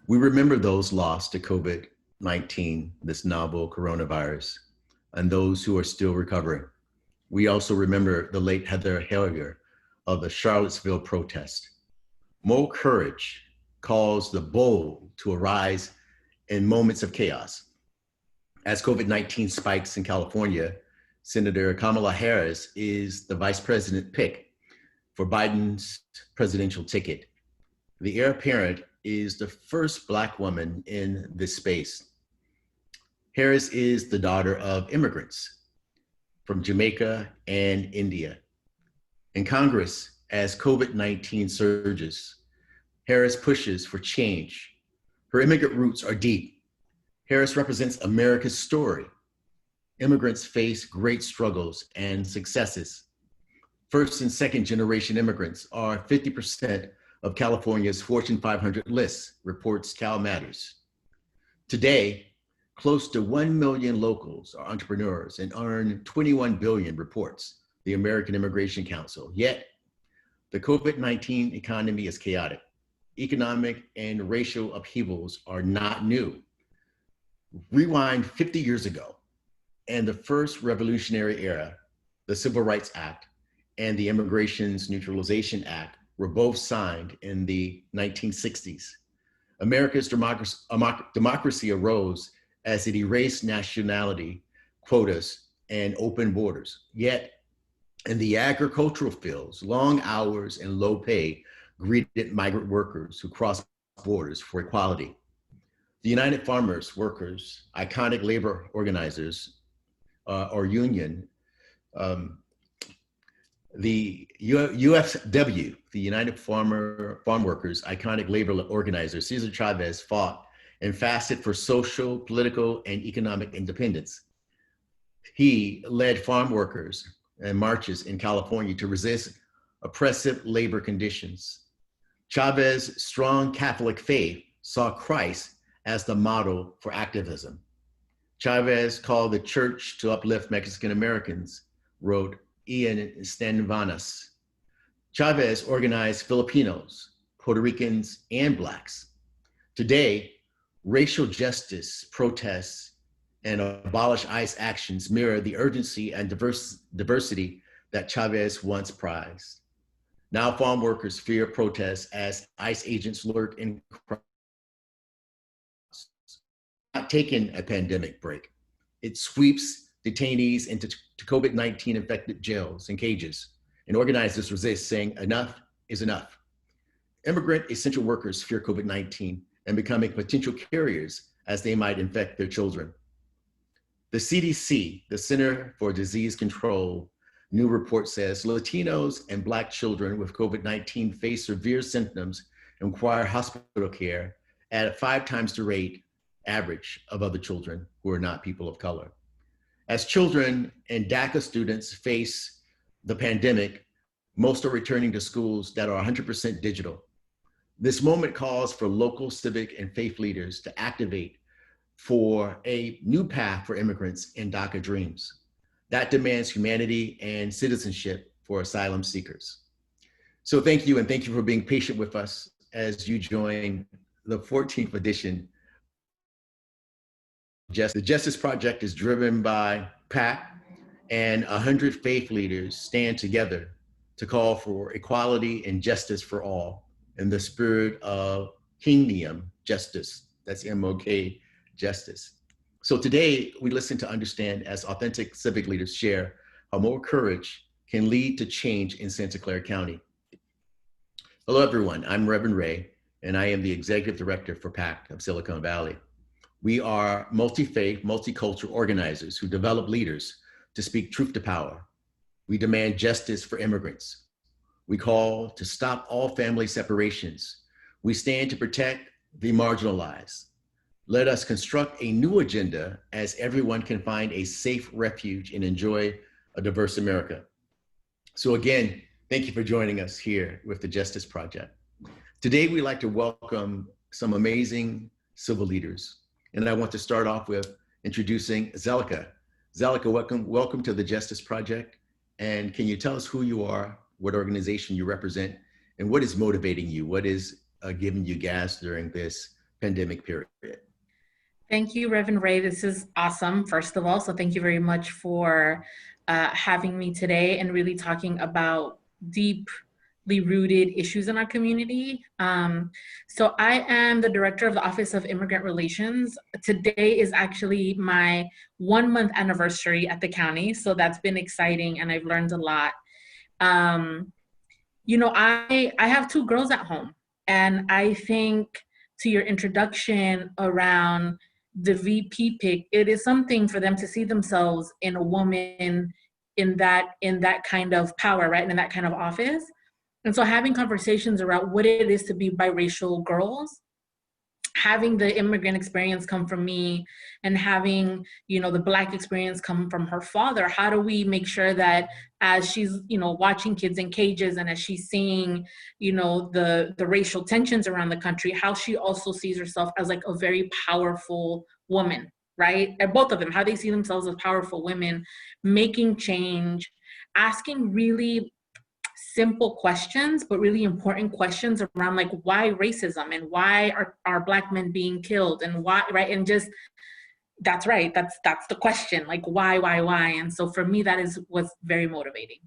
We remember those lost to COVID-19, this novel coronavirus, and those who are still recovering. We also remember the late Heather Heyer of the Charlottesville protest. Moral courage calls the bold to arise in moments of chaos. As COVID-19 spikes in California, Senator Kamala Harris is the vice president pick for Biden's presidential ticket. The heir apparent is the first Black woman in this space. Harris is the daughter of immigrants from Jamaica and India. In Congress, as COVID-19 surges, Harris pushes for change. Her immigrant roots are deep. Harris represents America's story. Immigrants face great struggles and successes. First and second generation immigrants are 50% of California's Fortune 500 list, reports Cal Matters. Today, close to 1 million locals are entrepreneurs and earn 21 billion, reports the American Immigration Council. Yet, the COVID-19 economy is chaotic. Economic and racial upheavals are not new. Rewind 50 years ago, and the first revolutionary era, the Civil Rights Act and the Immigrations Neutralization Act, were both signed in the 1960s. America's democracy arose as it erased nationality quotas and open borders. Yet, in the agricultural fields, long hours and low pay greeted migrant workers who crossed borders for equality. The United Farmers Workers, iconic labor organizers or union, the UFW, the United Farm Workers, iconic labor organizer, Cesar Chavez fought and fasted for social, political, and economic independence. He led farm workers and marches in California to resist oppressive labor conditions. Chavez's strong Catholic faith saw Christ as the model for activism. Chavez called the church to uplift Mexican Americans, wrote Ian Stanvanas. Chavez organized Filipinos, Puerto Ricans, and Blacks. Today, racial justice protests and abolish ICE actions mirror the urgency and diversity that Chavez once prized. Now farm workers fear protests as ICE agents lurk in crowds. Not taking a pandemic break. It sweeps detainees into COVID-19 infected jails and cages, and organizers resist, saying enough is enough. Immigrant essential workers fear COVID-19 and becoming potential carriers as they might infect their children. The CDC, the Center for Disease Control, new report says Latinos and Black children with COVID-19 face severe symptoms and require hospital care at 5 times the rate average of other children who are not people of color. As children and DACA students face the pandemic, most are returning to schools that are 100% digital. This moment calls for local civic and faith leaders to activate for a new path for immigrants and DACA dreams. That demands humanity and citizenship for asylum seekers. So thank you, and thank you for being patient with us as you join the 14th edition. The Justice Project is driven by PAC, and 100 faith leaders stand together to call for equality and justice for all in the spirit of kingdom justice. That's MOK justice. So today we listen to understand as authentic civic leaders share how moral courage can lead to change in Santa Clara County. Hello everyone, I'm Reverend Ray, and I am the Executive Director for PAC of Silicon Valley. We are multi-faith, multicultural organizers who develop leaders to speak truth to power. We demand justice for immigrants. We call to stop all family separations. We stand to protect the marginalized. Let us construct a new agenda as everyone can find a safe refuge and enjoy a diverse America. So again, thank you for joining us here with the Justice Project. Today, we'd like to welcome some amazing civil leaders. And I want to start off with introducing Zelica. Zelica, welcome to the Justice Project. And can you tell us who you are, what organization you represent, and what is motivating you? What is giving you gas during this pandemic period. Thank you, Reverend Ray. This is awesome, first of all. So thank you very much for having me today and really talking about deeply rooted issues in our community. So I am the director of the Office of Immigrant Relations. Today is actually my 1-month anniversary at the county. So that's been exciting and I've learned a lot. You know, I have 2 girls at home, and I think to your introduction around the VP pick, it is something for them to see themselves in a woman in that kind of power, right? And in that kind of office. And so having conversations around what it is to be biracial girls, having the immigrant experience come from me and having, you know, the Black experience come from her father, how do we make sure that as she's, you know, watching kids in cages and as she's seeing, you know, the racial tensions around the country, how she also sees herself as like a very powerful woman, right? And both of them, how they see themselves as powerful women, making change, asking really simple questions, but really important questions around like why racism and why are Black men being killed and why, right? And just, that's right, that's the question, like why? And so for me, that is what's very motivating.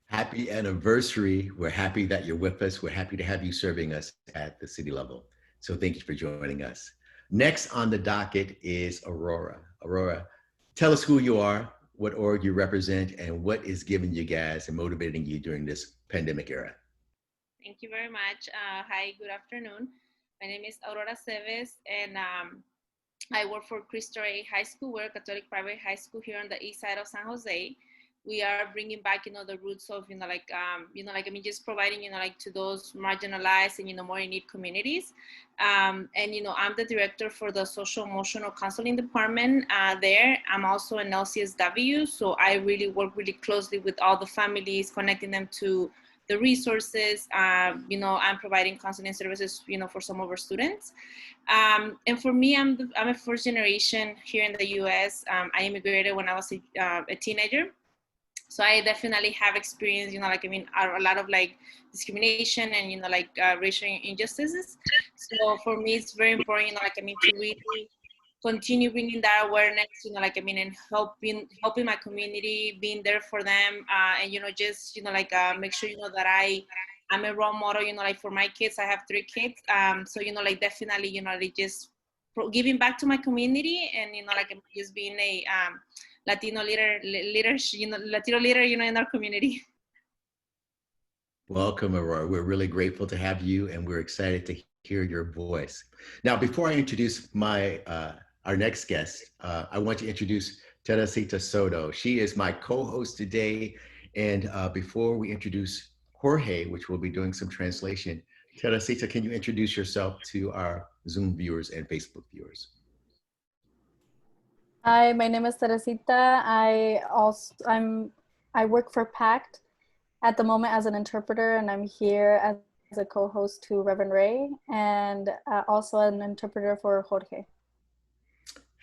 Happy anniversary. We're happy that you're with us. We're happy to have you serving us at the city level. So thank you for joining us. Next on the docket is Aurora. Aurora, tell us who you are, what org you represent, and what is giving you guys and motivating you during this pandemic era. Thank you very much. Hi, good afternoon. My name is Aurora Aceves, and I work for Cristo High School. We're a Catholic private high school here on the east side of San Jose. We are bringing back, you know, the roots of, just providing, to those marginalized and, more in need communities. And, I'm the director for the social emotional counseling department there. I'm also an LCSW, so I really work really closely with all the families, connecting them to the resources. I'm providing counseling services, for some of our students. And for me, I'm a first generation here in the U.S. I immigrated when I was a teenager. So I definitely have experienced, a lot of discrimination and, racial injustices. So for me, it's very important, to really continue bringing that awareness, and helping my community, being there for them, and, just, make sure, that I'm a role model, for my kids. I have 3 kids. So, definitely, just giving back to my community and, just being a, Latino leader, in our community. Welcome, Aurora. We're really grateful to have you, and we're excited to hear your voice. Now, before I introduce our next guest, I want to introduce Teresita Soto. She is my co-host today, and before we introduce Jorge, which will be doing some translation, Teresita, can you introduce yourself to our Zoom viewers and Facebook viewers? Hi, my name is Teresita. I work for PACT at the moment as an interpreter, and I'm here as a co-host to Reverend Ray, and also an interpreter for Jorge.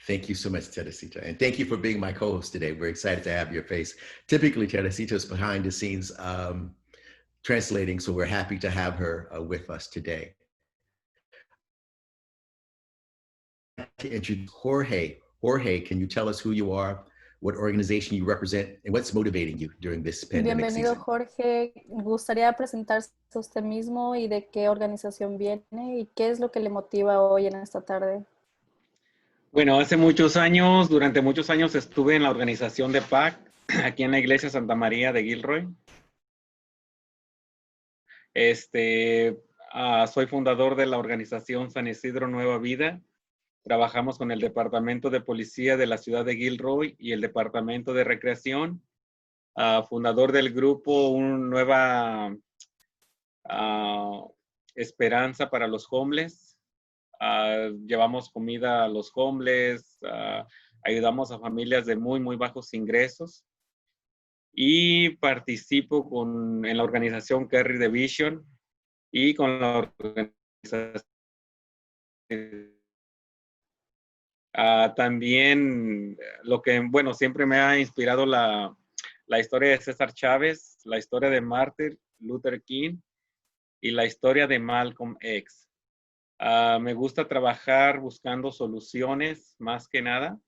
Thank you so much, Teresita, and thank you for being my co-host today. We're excited to have your face. Typically, Teresita is behind the scenes translating, so we're happy to have her with us today. To introduce Jorge. Jorge, can you tell us who you are, what organization you represent, and what's motivating you during this pandemic Bienvenido, season? Jorge. Gustaría presentarse usted mismo y de qué organización viene y qué es lo que le motiva hoy en esta tarde. Bueno, durante muchos años estuve en la organización de PAC, aquí en la iglesia Santa María de Gilroy. Soy fundador de la organización San Isidro Nueva Vida. Trabajamos con el Departamento de Policía de la ciudad de Gilroy y el Departamento de Recreación. Fundador del grupo Nueva Esperanza para los Homeless. Llevamos comida a los homeless, ayudamos a familias de muy, muy bajos ingresos. Y participo en la organización Carry the Vision y con la organización también siempre me ha inspirado la historia de César Chávez, la historia de Martin Luther King y la historia de Malcolm X. Me gusta trabajar buscando soluciones, más que nada,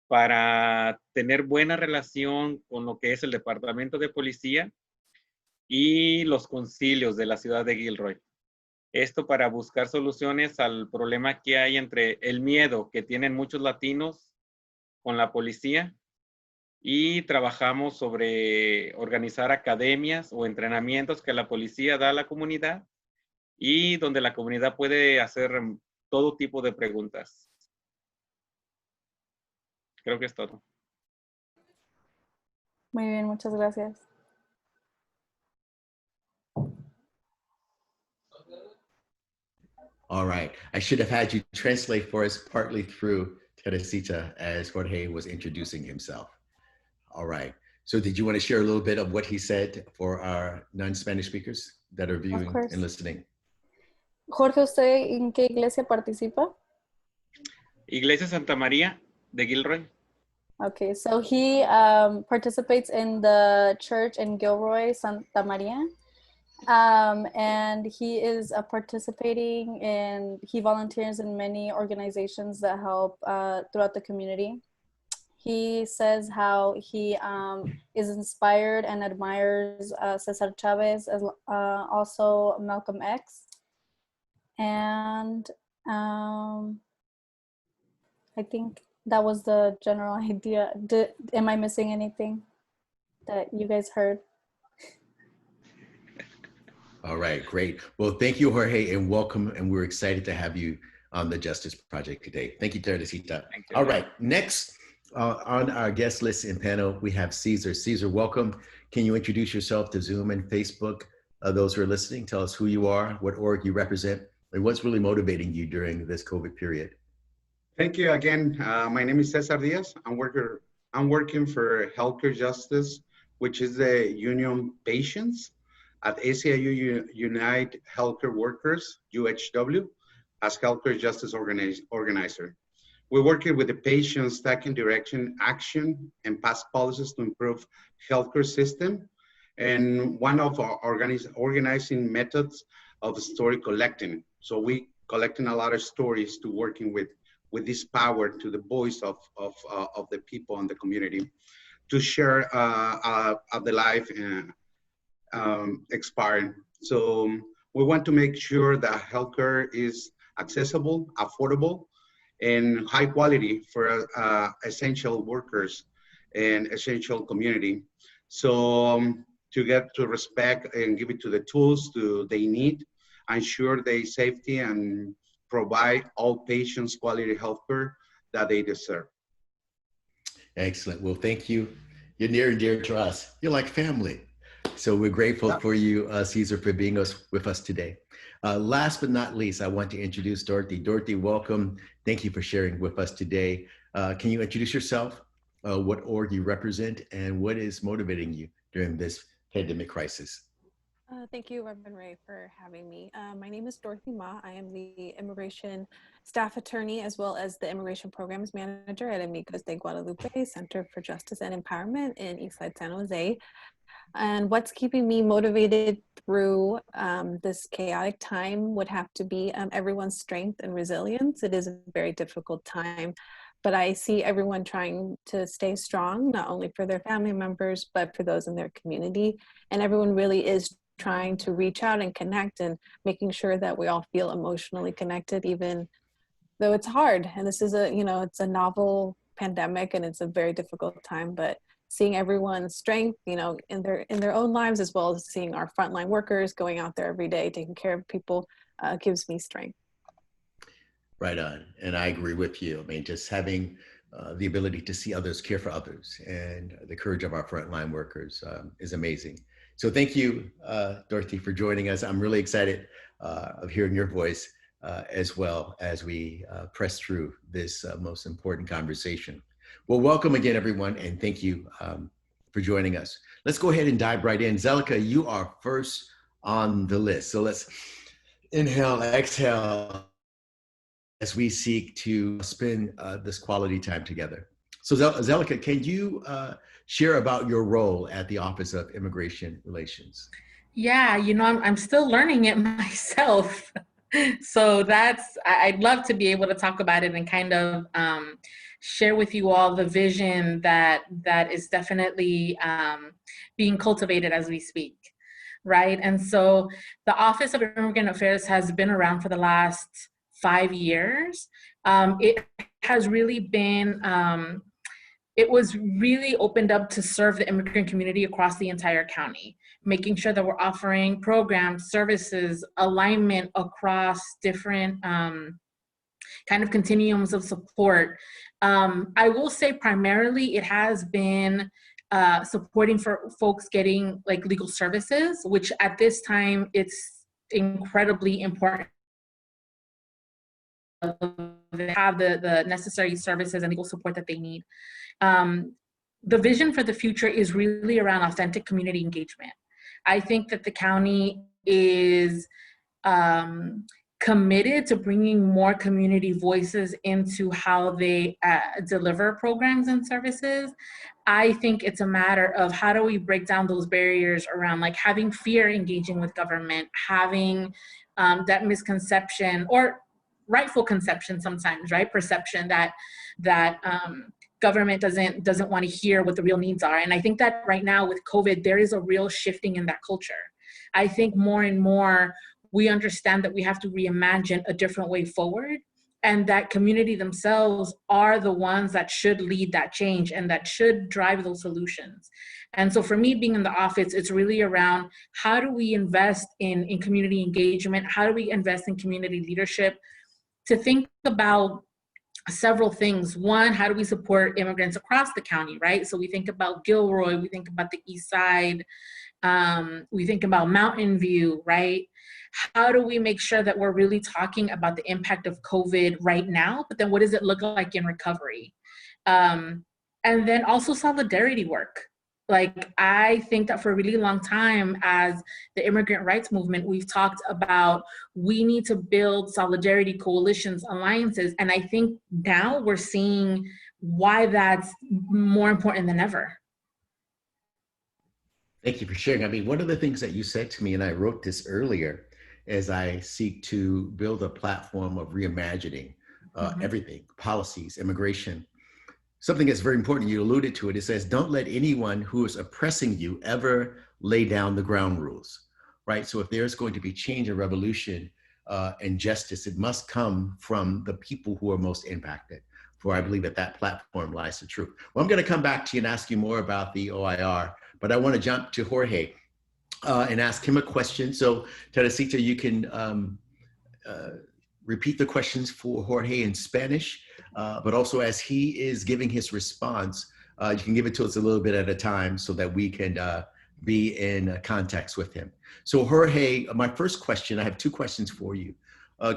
para tener buena relación con lo que es el Departamento de Policía y los concilios de la ciudad de Gilroy. Esto para buscar soluciones al problema que hay entre el miedo que tienen muchos latinos con la policía, y trabajamos sobre organizar academias o entrenamientos que la policía da a la comunidad y donde la comunidad puede hacer todo tipo de preguntas. Creo que es todo. Muy bien, muchas gracias. All right. I should have had you translate for us partly through Teresita as Jorge was introducing himself. All right. So did you want to share a little bit of what he said for our non-Spanish speakers that are viewing and listening? Jorge, ¿usted en qué iglesia participa? Iglesia Santa María de Gilroy. Okay, so he participates in the church in Gilroy, Santa Maria. And he is participating in, he volunteers in many organizations that help throughout the community. He says how he is inspired and admires Cesar Chavez, as also Malcolm X. And I think that was the general idea. Am I missing anything that you guys heard? All right, great. Well, thank you, Jorge, and welcome. And we're excited to have you on the Justice Project today. Thank you, Teresita. Thank you. All right, next on our guest list and panel, we have Cesar. Cesar, welcome. Can you introduce yourself to Zoom and Facebook? Those who are listening, tell us who you are, what org you represent, and what's really motivating you during this COVID period. Thank you again. My name is Cesar Diaz. I'm working for Healthcare Justice, which is the union patients at SEIU-UHW Healthcare Workers, UHW, as Healthcare Justice Organizer. We're working with the patients, taking direction, action, and past policies to improve healthcare system. And one of our organizing methods of story collecting. So we collecting a lot of stories to working with this power to the voice of the people in the community to share the life expiring. So we want to make sure that healthcare is accessible, affordable, and high quality for essential workers and essential community. So to get to respect and give it to the tools they need, ensure their safety and provide all patients quality healthcare that they deserve. Excellent. Well, thank you. You're near and dear to us. You're like family. So we're grateful for you, Cesar, for being with us today. Last but not least, I want to introduce Dorothy. Dorothy, welcome. Thank you for sharing with us today. Can you introduce yourself, what org you represent, and what is motivating you during this pandemic crisis? Thank you, Reverend Ray, for having me. My name is Dorothy Ma. I am the Immigration Staff Attorney as well as the Immigration Programs Manager at Amigos de Guadalupe, Center for Justice and Empowerment in Eastside San Jose. And what's keeping me motivated through this chaotic time would have to be everyone's strength and resilience. It is a very difficult time, but I see everyone trying to stay strong, not only for their family members, but for those in their community. And everyone really is trying to reach out and connect and making sure that we all feel emotionally connected, even though it's hard. And this is it's a novel pandemic and it's a very difficult time, but seeing everyone's strength, in their own lives, as well as seeing our frontline workers going out there every day, taking care of people, gives me strength. Right on. And I agree with you. I mean, just having the ability to see others care for others and the courage of our frontline workers is amazing. So thank you, Dorothy, for joining us. I'm really excited of hearing your voice as well as we press through this most important conversation. Well, welcome again, everyone, and thank you for joining us. Let's go ahead and dive right in. Zelica, you are first on the list. So let's inhale, exhale as we seek to spend this quality time together. So Zelica, can you share about your role at the Office of Immigration Relations? Yeah, I'm still learning it myself. So I'd love to be able to talk about it and kind of share with you all the vision that is definitely being cultivated as we speak, right? And so the Office of Immigrant Affairs has been around for the last 5 years. It has really been, it was really opened up to serve the immigrant community across the entire county, making sure that we're offering programs, services, alignment across different kind of continuums of support. I will say primarily it has been supporting for folks getting like legal services, which at this time it's incredibly important to have the necessary services and legal support that they need. The vision for the future is really around authentic community engagement. I think that the county is committed to bringing more community voices into how they deliver programs and services. I think it's a matter of how do we break down those barriers around like having fear engaging with government, having that misconception or rightful conception sometimes, right? Perception that government doesn't want to hear what the real needs are. And I think that right now with COVID, there is a real shifting in that culture. I think more and more we understand that we have to reimagine a different way forward, and that community themselves are the ones that should lead that change and that should drive those solutions. And so for me, being in the office, it's really around how do we invest in community engagement? How do we invest in community leadership to think about several things. One, how do we support immigrants across the county, right? So we think about Gilroy, we think about the East Side, we think about Mountain View, right? How do we make sure that we're really talking about the impact of COVID right now, but then what does it look like in recovery? And then also solidarity work. Like, I think that for a really long time as the immigrant rights movement, we've talked about we need to build solidarity coalitions, alliances. And I think now we're seeing why that's more important than ever. Thank you for sharing. I mean, one of the things that you said to me, and I wrote this earlier, as I seek to build a platform of reimagining everything, policies, immigration. Something that's very important, you alluded to it, it says, don't let anyone who is oppressing you ever lay down the ground rules, right? So if there's going to be change and revolution and justice, it must come from the people who are most impacted. For I believe that platform lies the truth. Well, I'm gonna come back to you and ask you more about the OIR, but I wanna jump to Jorge and ask him a question. So Teresita, you can repeat the questions for Jorge in Spanish, but also as he is giving his response, you can give it to us a little bit at a time so that we can be in context with him. So Jorge, my first question, I have two questions for you.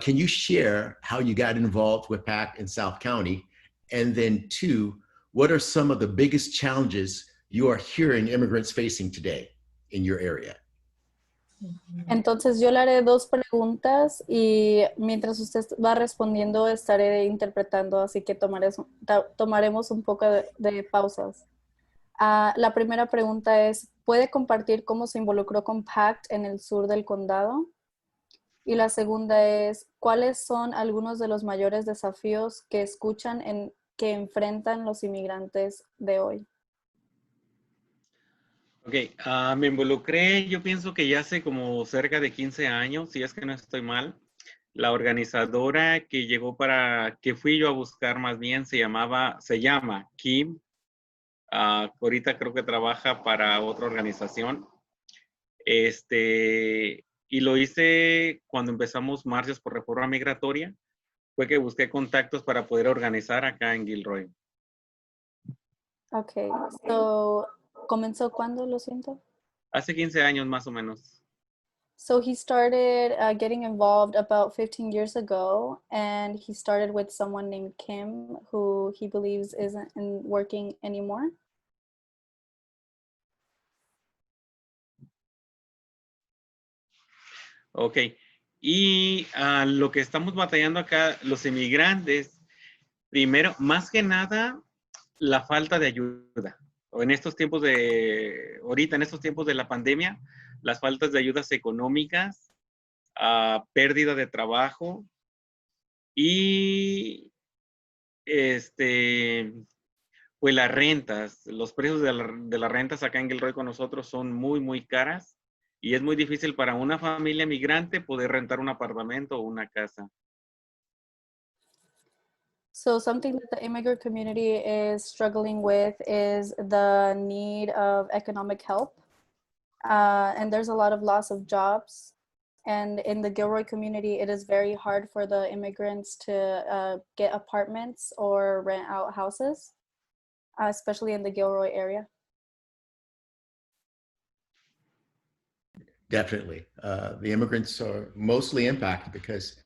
Can you share how you got involved with PAC in South County? And then two, what are some of the biggest challenges you are hearing immigrants facing today in your area? Entonces yo le haré dos preguntas y mientras usted va respondiendo estaré interpretando, así que tomaremos un poco de pausas. La primera pregunta es, ¿puede compartir cómo se involucró con PACT en el sur del condado? Y la segunda es, ¿cuáles son algunos de los mayores desafíos que escuchan que enfrentan los inmigrantes de hoy? Ok, me involucré, yo pienso que ya hace como cerca de 15 años, si es que no estoy mal. La organizadora que llegó que fui yo a buscar más bien, se llama Kim. Ahorita creo que trabaja para otra organización. Y lo hice cuando empezamos marchas por reforma migratoria. Fue que busqué contactos para poder organizar acá en Gilroy. Okay, so, ¿comenzó cuándo, lo siento? Hace 15 años más o menos. So he started getting involved about 15 years ago, and he started with someone named Kim, who he believes isn't working anymore. Ok, y lo que estamos batallando acá, los inmigrantes, primero, más que nada, la falta de ayuda. O en estos tiempos ahorita en estos tiempos de la pandemia, las faltas de ayudas económicas pérdida de trabajo y pues las rentas, los precios de las rentas acá en Gilroy con nosotros son muy, muy caras y es muy difícil para una familia migrante poder rentar un apartamento o una casa. So something that the immigrant community is struggling with is the need of economic help. And there's a lot of loss of jobs. And in the Gilroy community, it is very hard for the immigrants to get apartments or rent out houses, especially in the Gilroy area. Definitely. The immigrants are mostly impacted because,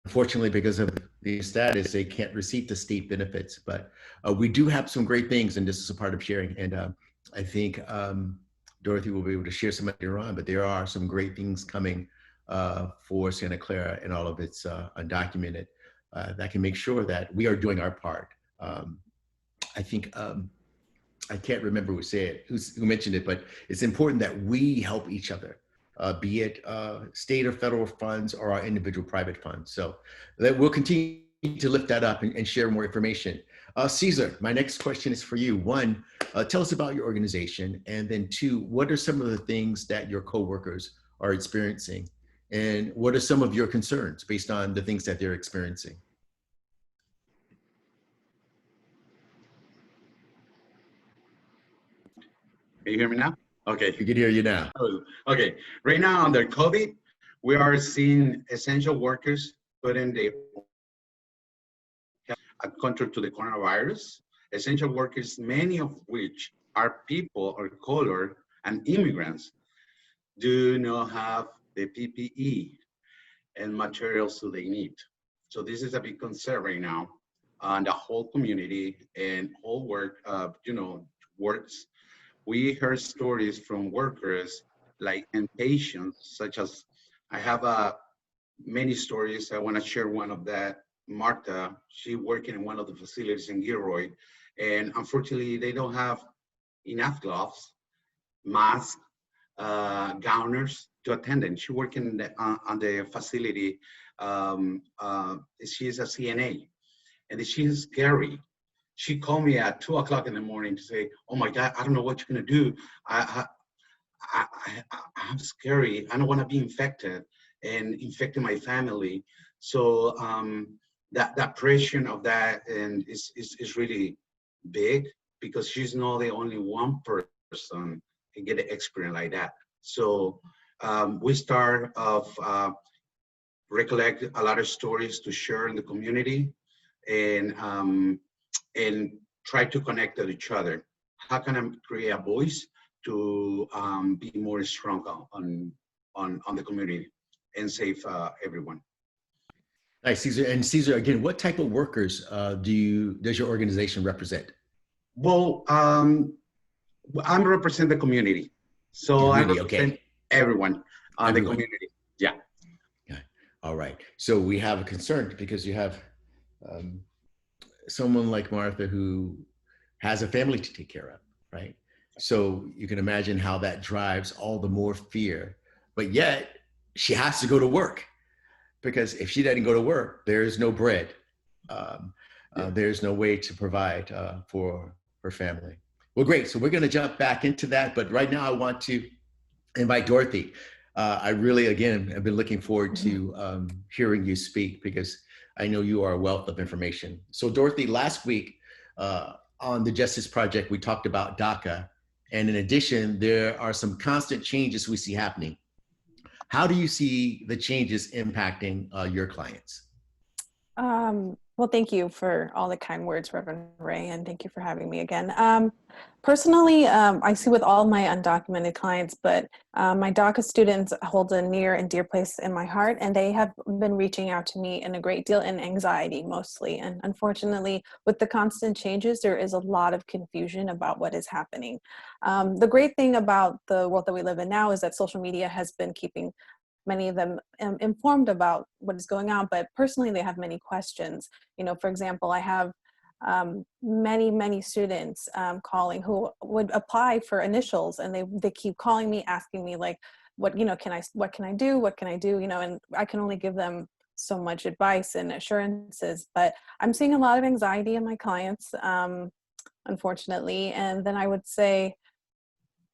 unfortunately, because of the status, they can't receive the state benefits. But we do have some great things, and this is a part of sharing. And I think Dorothy will be able to share some later on, but there are some great things coming for Santa Clara and all of its undocumented that can make sure that we are doing our part. I think, I can't remember who mentioned it, but it's important that we help each other, be it state or federal funds or our individual private funds. So that we'll continue to lift that up and share more information. Cesar, my next question is for you. One, tell us about your organization. And then two, what are some of the things that your coworkers are experiencing? And what are some of your concerns based on the things that they're experiencing? Can you hear me now? Okay. We can hear you now. Okay. Right now under COVID, we are seeing essential workers put in the control to the coronavirus. Essential workers, many of which are people of color and immigrants, do not have the PPE and materials that they need. So this is a big concern right now on the whole community and whole works. We heard stories from workers like and patients, such as I have many stories. I want to share one of that. Martha, she working in one of the facilities in Gilroy, and unfortunately they don't have enough gloves, masks, gowners to attend them. She working on the facility. She is a CNA, and she is scary. She called me at 2 o'clock in the morning to say, "Oh my God, I don't know what you're gonna do. I'm scary. I don't want to be infected and infecting my family." So that pressure of that and is really big because she's not the only one person can get an experience like that. So we start off recollect a lot of stories to share in the community and try to connect with each other. How can I create a voice to be more strong on the community and save everyone? Nice, Cesar. And Cesar, again, what type of workers does your organization represent? Well, I represent the community. So I represent everyone on the community. Yeah. Okay. All right. So we have a concern because you have someone like Martha who has a family to take care of, right? So you can imagine how that drives all the more fear, but yet she has to go to work because if she doesn't go to work, there's no bread. There's no way to provide for her family. Well, great. So we're going to jump back into that. But right now I want to invite Dorothy. I really, again, have been looking forward to hearing you speak because I know you are a wealth of information. So Dorothy, last week on the Justice Project, we talked about DACA. And in addition, there are some constant changes we see happening. How do you see the changes impacting your clients? Well, thank you for all the kind words, Reverend Ray, and thank you for having me again. Personally, I see with all my undocumented clients, but my DACA students hold a near and dear place in my heart, and they have been reaching out to me in a great deal in anxiety mostly. And unfortunately, with the constant changes, there is a lot of confusion about what is happening. The great thing about the world that we live in now is that social media has been keeping many of them informed about what is going on, but personally they have many questions. You know, for example, I have many students calling who would apply for initials, and they keep calling me asking me like, what can I do? What can I do? And I can only give them so much advice and assurances, but I'm seeing a lot of anxiety in my clients, unfortunately. And then I would say,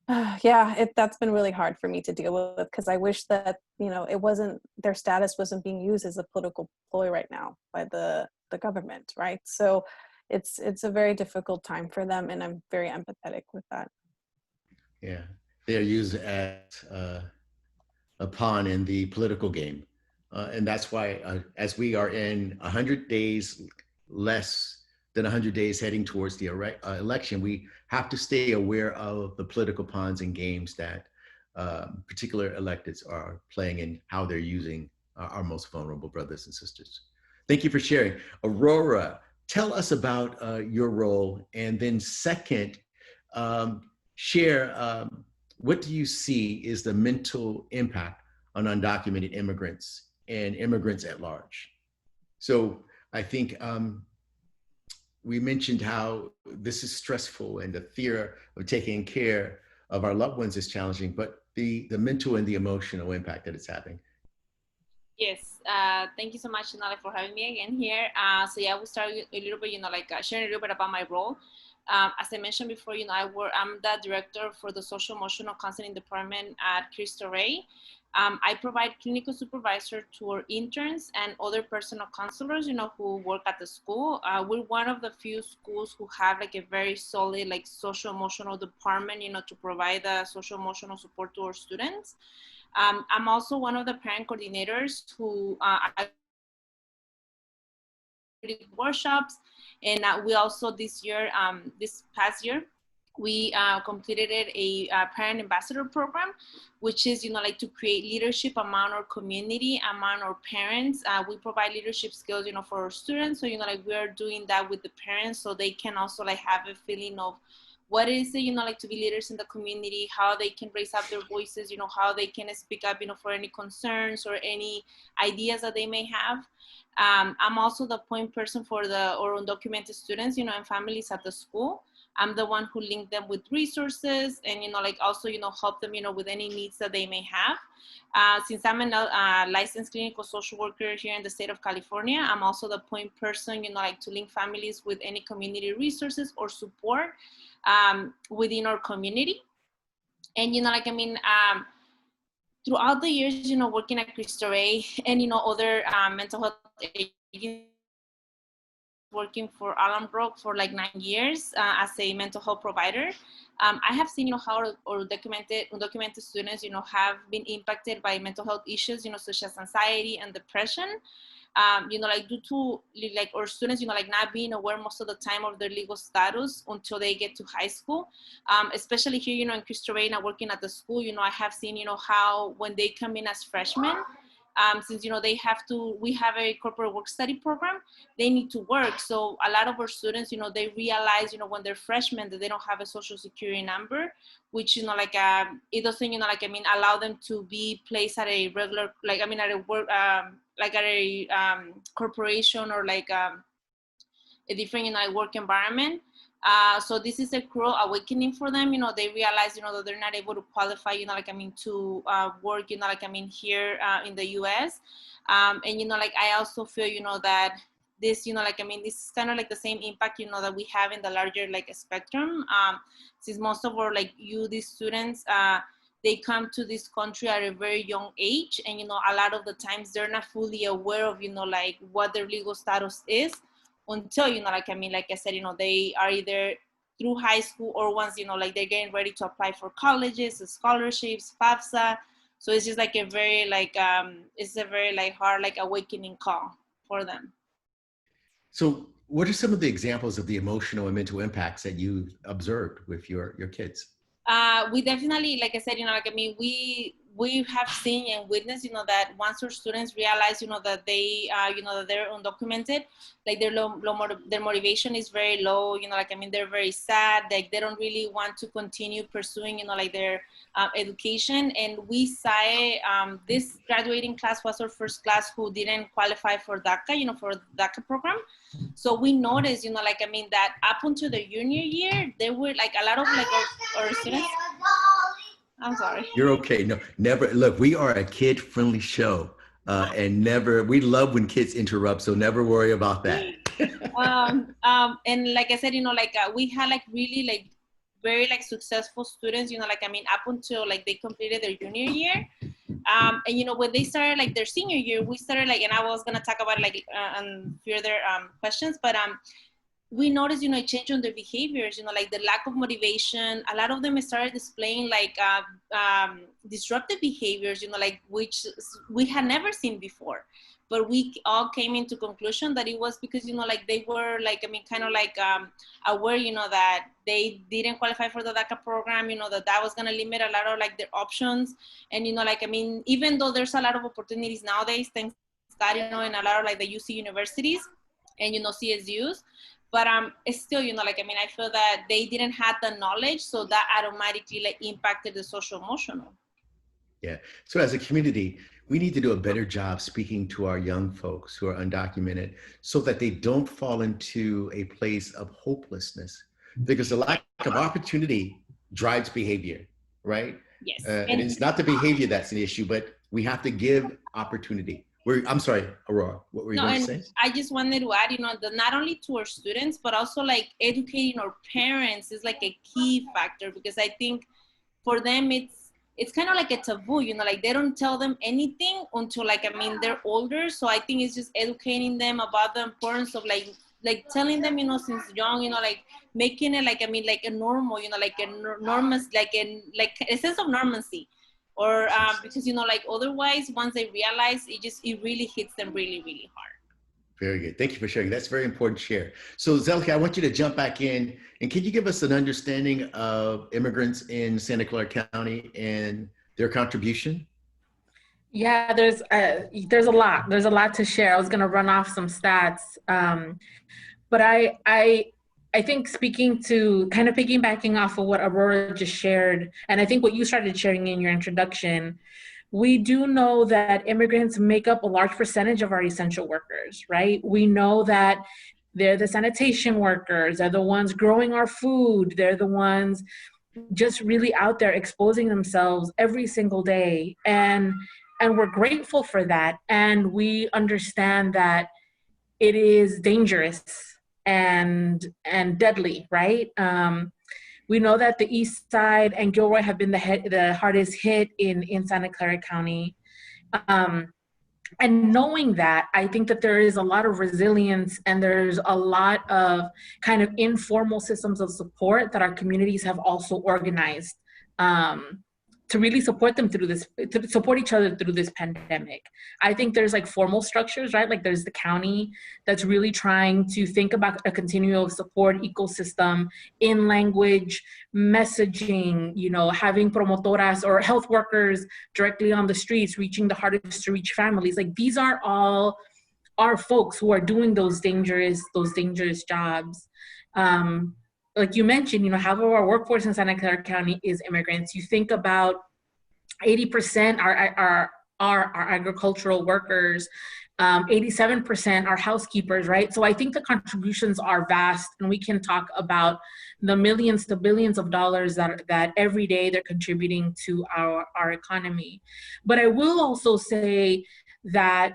that's been really hard for me to deal with, because I wish that, their status wasn't being used as a political ploy right now by the government, right? So it's a very difficult time for them, and I'm very empathetic with that. Yeah, they're used as a pawn in the political game. And that's why as we are in 100 days, less than 100 days heading towards the election, we have to stay aware of the political pawns and games that particular electeds are playing and how they're using our most vulnerable brothers and sisters. Thank you for sharing. Aurora, tell us about your role. And then second, share what do you see is the mental impact on undocumented immigrants and immigrants at large? So I think we mentioned how this is stressful and the fear of taking care of our loved ones is challenging, but the mental and the emotional impact that it's having. Yes, thank you so much, for having me again here. So yeah, we'll start a little bit, sharing a little bit about my role. As I mentioned before, I'm the director for the Social Emotional Counseling Department at Cristo. I provide clinical supervisor to our interns and other personal counselors, who work at the school. We're one of the few schools who have a very solid social emotional department, to provide the social emotional support to our students. I'm also one of the parent coordinators who I workshops, and we also this past year, we completed a parent ambassador program, which is, to create leadership among our community, among our parents. We provide leadership skills, for our students. So, we are doing that with the parents, so they can also have a feeling of what is it, to be leaders in the community, how they can raise up their voices, how they can speak up, for any concerns or any ideas that they may have. I'm also the point person for our undocumented students, and families at the school. I'm the one who linked them with resources and, also, help them, with any needs that they may have. Since I'm a licensed clinical social worker here in the state of California, I'm also the point person, to link families with any community resources or support within our community. And, throughout the years, working at Cristo and, other mental health agencies, working for Allenbrook for 9 years as a mental health provider. I have seen, how our undocumented students, have been impacted by mental health issues, such as anxiety and depression. Due to our students, not being aware most of the time of their legal status until they get to high school. Especially here, in Cristo and working at the school, I have seen, how when they come in as freshmen, since, we have a corporate work study program, they need to work. So a lot of our students, they realize, when they're freshmen that they don't have a social security number, which, it doesn't, allow them to be placed at a regular, at a work, at a corporation or a different, work environment. So this is a cruel awakening for them. They realize, that they're not able to qualify, to work, here in the U.S. And, I also feel, that this, this is kind of the same impact, that we have in the larger, spectrum. Since most of our, these students, they come to this country at a very young age. And, a lot of the times they're not fully aware of, what their legal status is. Until, like I said, they are either through high school or once, they're getting ready to apply for colleges, scholarships, FAFSA. So it's just a very, it's a very hard, awakening call for them. So what are some of the examples of the emotional and mental impacts that you observed with your kids? We definitely, like I said, we have seen and witnessed, that once our students realize, that they, that they're undocumented, their motivation is very low, they're very sad, they don't really want to continue pursuing, their education. And we saw this graduating class was our first class who didn't qualify for DACA, for the DACA program. So we noticed, that up until the junior year, there were a lot of our students. I'm sorry. You're okay. No, never. Look, we are a kid-friendly show, and we love when kids interrupt, so never worry about that. And like I said, we had like really like very like successful students, up until like they completed their junior year. And when they started like their senior year, we started like, and I was gonna talk about like further questions, but we noticed, a change on their behaviors, like the lack of motivation. A lot of them started displaying like disruptive behaviors, like which we had never seen before. But we all came into conclusion that it was because, like they were like, aware, that they didn't qualify for the DACA program, that was going to limit a lot of like their options. And, even though there's a lot of opportunities nowadays, thanks God, in a lot of like the UC universities and, CSUs, but it's still, I feel that they didn't have the knowledge, so that automatically like impacted the social emotional. Yeah. So as a community, we need to do a better job speaking to our young folks who are undocumented so that they don't fall into a place of hopelessness, because the lack of opportunity drives behavior, right? Yes. And it's not the behavior that's an issue, but we have to give opportunity. I'm sorry, Aurora, what were you going to say? I just wanted to add, that not only to our students, but also like educating our parents is like a key factor, because I think for them, it's kind of like a taboo, like they don't tell them anything until they're older. So I think it's just educating them about the importance of like telling them, since young, like making it like a normal, like a normal, like a sense of normalcy. Or because, otherwise, once they realize, it really hits them really, really hard. Very good. Thank you for sharing. That's very important to share. So Zelica, I want you to jump back in, and can you give us an understanding of immigrants in Santa Clara County and their contribution? Yeah, there's a lot. There's a lot to share. I was going to run off some stats, but I think speaking to kind of piggybacking off of what Aurora just shared, and I think what you started sharing in your introduction, we do know that immigrants make up a large percentage of our essential workers, right? We know that they're the sanitation workers, they're the ones growing our food, they're the ones just really out there exposing themselves every single day. And we're grateful for that. And we understand that it is dangerous and deadly, right? We know that the East Side and Gilroy have been the hardest hit in Santa Clara County. And knowing that, I think that there is a lot of resilience and there's a lot of kind of informal systems of support that our communities have also organized to really support them through this, to support each other through this pandemic. I think there's like formal structures, right? Like there's the county that's really trying to think about a continuum of support ecosystem in language, messaging, having promotoras or health workers directly on the streets, reaching the hardest to reach families. Like these are all our folks who are doing those dangerous jobs. Like you mentioned, half of our workforce in Santa Clara County is immigrants. You think about 80% are agricultural workers, 87% are housekeepers, right? So I think the contributions are vast, and we can talk about the millions to billions of dollars that every day they're contributing to our economy. But I will also say that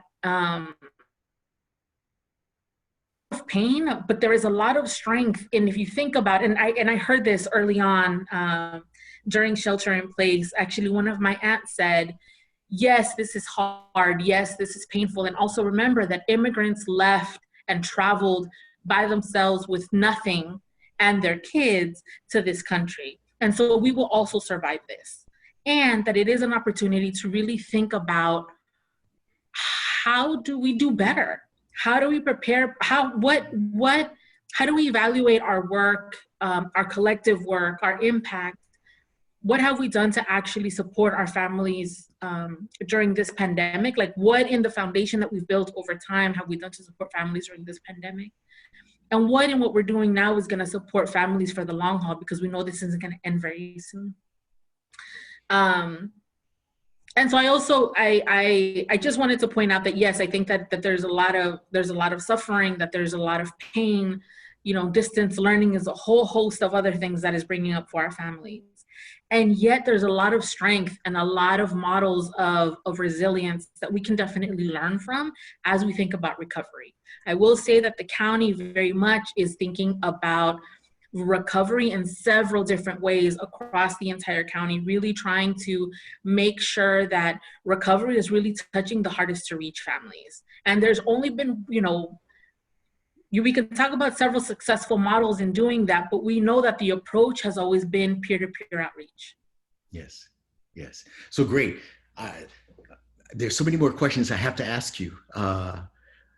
pain, but there is a lot of strength. And if you think about, and I heard this early on during shelter in place, actually one of my aunts said, yes, this is hard. Yes, this is painful. And also remember that immigrants left and traveled by themselves with nothing and their kids to this country. And so we will also survive this. And that it is an opportunity to really think about how do we do better? How do we prepare? How do we evaluate our work, our collective work, our impact? What have we done to actually support our families during this pandemic? Like what in the foundation that we've built over time have we done to support families during this pandemic? And what in what we're doing now is gonna support families for the long haul, because we know this isn't gonna end very soon. And so I also, I just wanted to point out that, yes, I think that there's a lot of suffering, that there's a lot of pain, distance learning is a whole host of other things that is bringing up for our families. And yet there's a lot of strength and a lot of models of resilience that we can definitely learn from as we think about recovery. I will say that the county very much is thinking about recovery in several different ways across the entire county, really trying to make sure that recovery is really touching the hardest to reach families. And there's only been, we can talk about several successful models in doing that, but we know that the approach has always been peer-to-peer outreach. Yes, yes. So great. There's so many more questions I have to ask you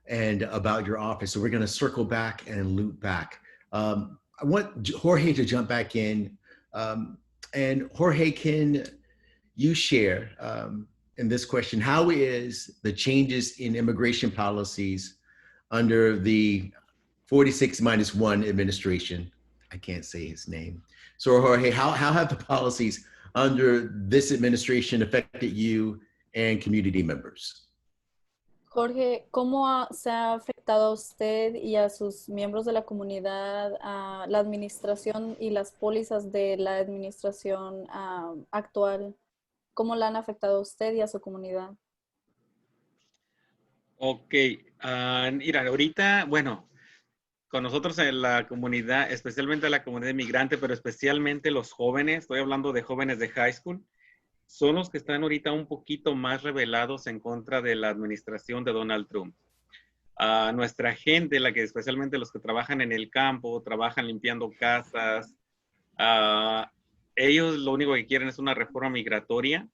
and about your office. So we're going to circle back and loop back. I want Jorge to jump back in. And Jorge, can you share in this question, how is the changes in immigration policies under the 46-1 administration? I can't say his name. So Jorge, how have the policies under this administration affected you and community members? Jorge, ¿cómo se ha afectado a usted y a sus miembros de la comunidad la administración y las pólizas de la administración actual? ¿Cómo la han afectado a usted y a su comunidad? Ok, mira, ahorita, bueno, con nosotros en la comunidad, especialmente la comunidad inmigrante, pero especialmente los jóvenes, estoy hablando de jóvenes de high school, son los que están ahorita un poquito más rebelados en contra de la administración de Donald Trump. Nuestra gente, especialmente los que trabajan en el campo, trabajan limpiando casas, ellos lo único que quieren es una reforma migratoria,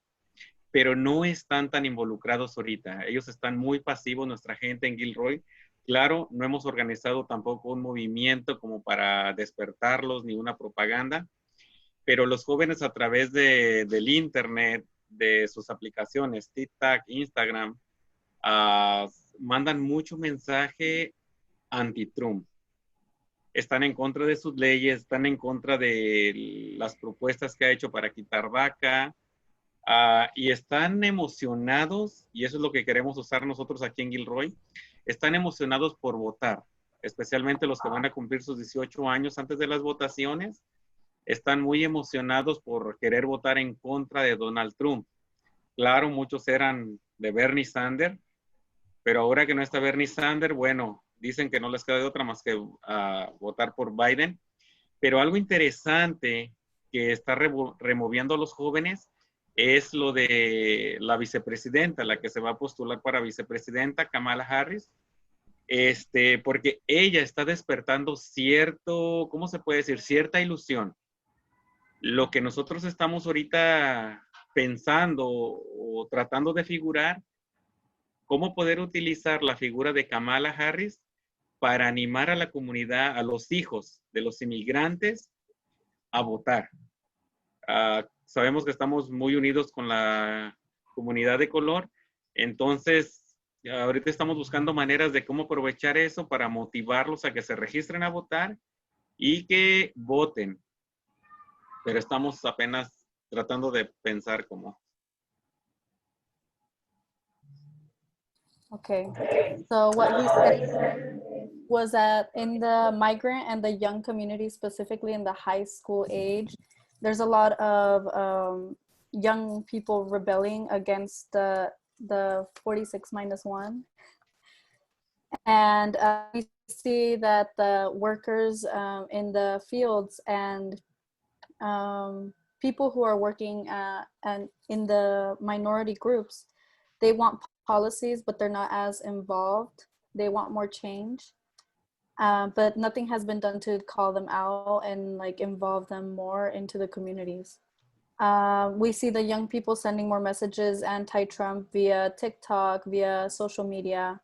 pero no están tan involucrados ahorita. Ellos están muy pasivos, nuestra gente en Gilroy. Claro, no hemos organizado tampoco un movimiento como para despertarlos, ni una propaganda, pero los jóvenes a través del internet, de sus aplicaciones, TikTok, Instagram, mandan mucho mensaje anti-Trump. Están en contra de sus leyes, están en contra de las propuestas que ha hecho para quitar DACA, y están emocionados, y eso es lo que queremos usar nosotros aquí en Gilroy, están emocionados por votar, especialmente los que van a cumplir sus 18 años antes de las votaciones. Están muy emocionados por querer votar en contra de Donald Trump. Claro, muchos eran de Bernie Sanders, pero ahora que no está Bernie Sanders, bueno, dicen que no les queda de otra más que votar por Biden. Pero algo interesante que está removiendo a los jóvenes es lo de la vicepresidenta, la que se va a postular para vicepresidenta, Kamala Harris, porque ella está despertando ¿cómo se puede decir? Cierta ilusión. Lo que nosotros estamos ahorita pensando o tratando de figurar, cómo poder utilizar la figura de Kamala Harris para animar a la comunidad, a los hijos de los inmigrantes a votar. Sabemos que estamos muy unidos con la comunidad de color, entonces ahorita estamos buscando maneras de cómo aprovechar eso para motivarlos a que se registren a votar y que voten. Pero estamos apenas tratando de pensar cómo. Okay, so what he said was that in the migrant and the young community, specifically in the high school age, there's a lot of young people rebelling against the 46-1. And we see that the workers in the fields and people who are working and in the minority groups, they want policies, but they're not as involved. They want more change, but nothing has been done to call them out and like involve them more into the communities. We see the young people sending more messages anti-Trump via TikTok, via social media,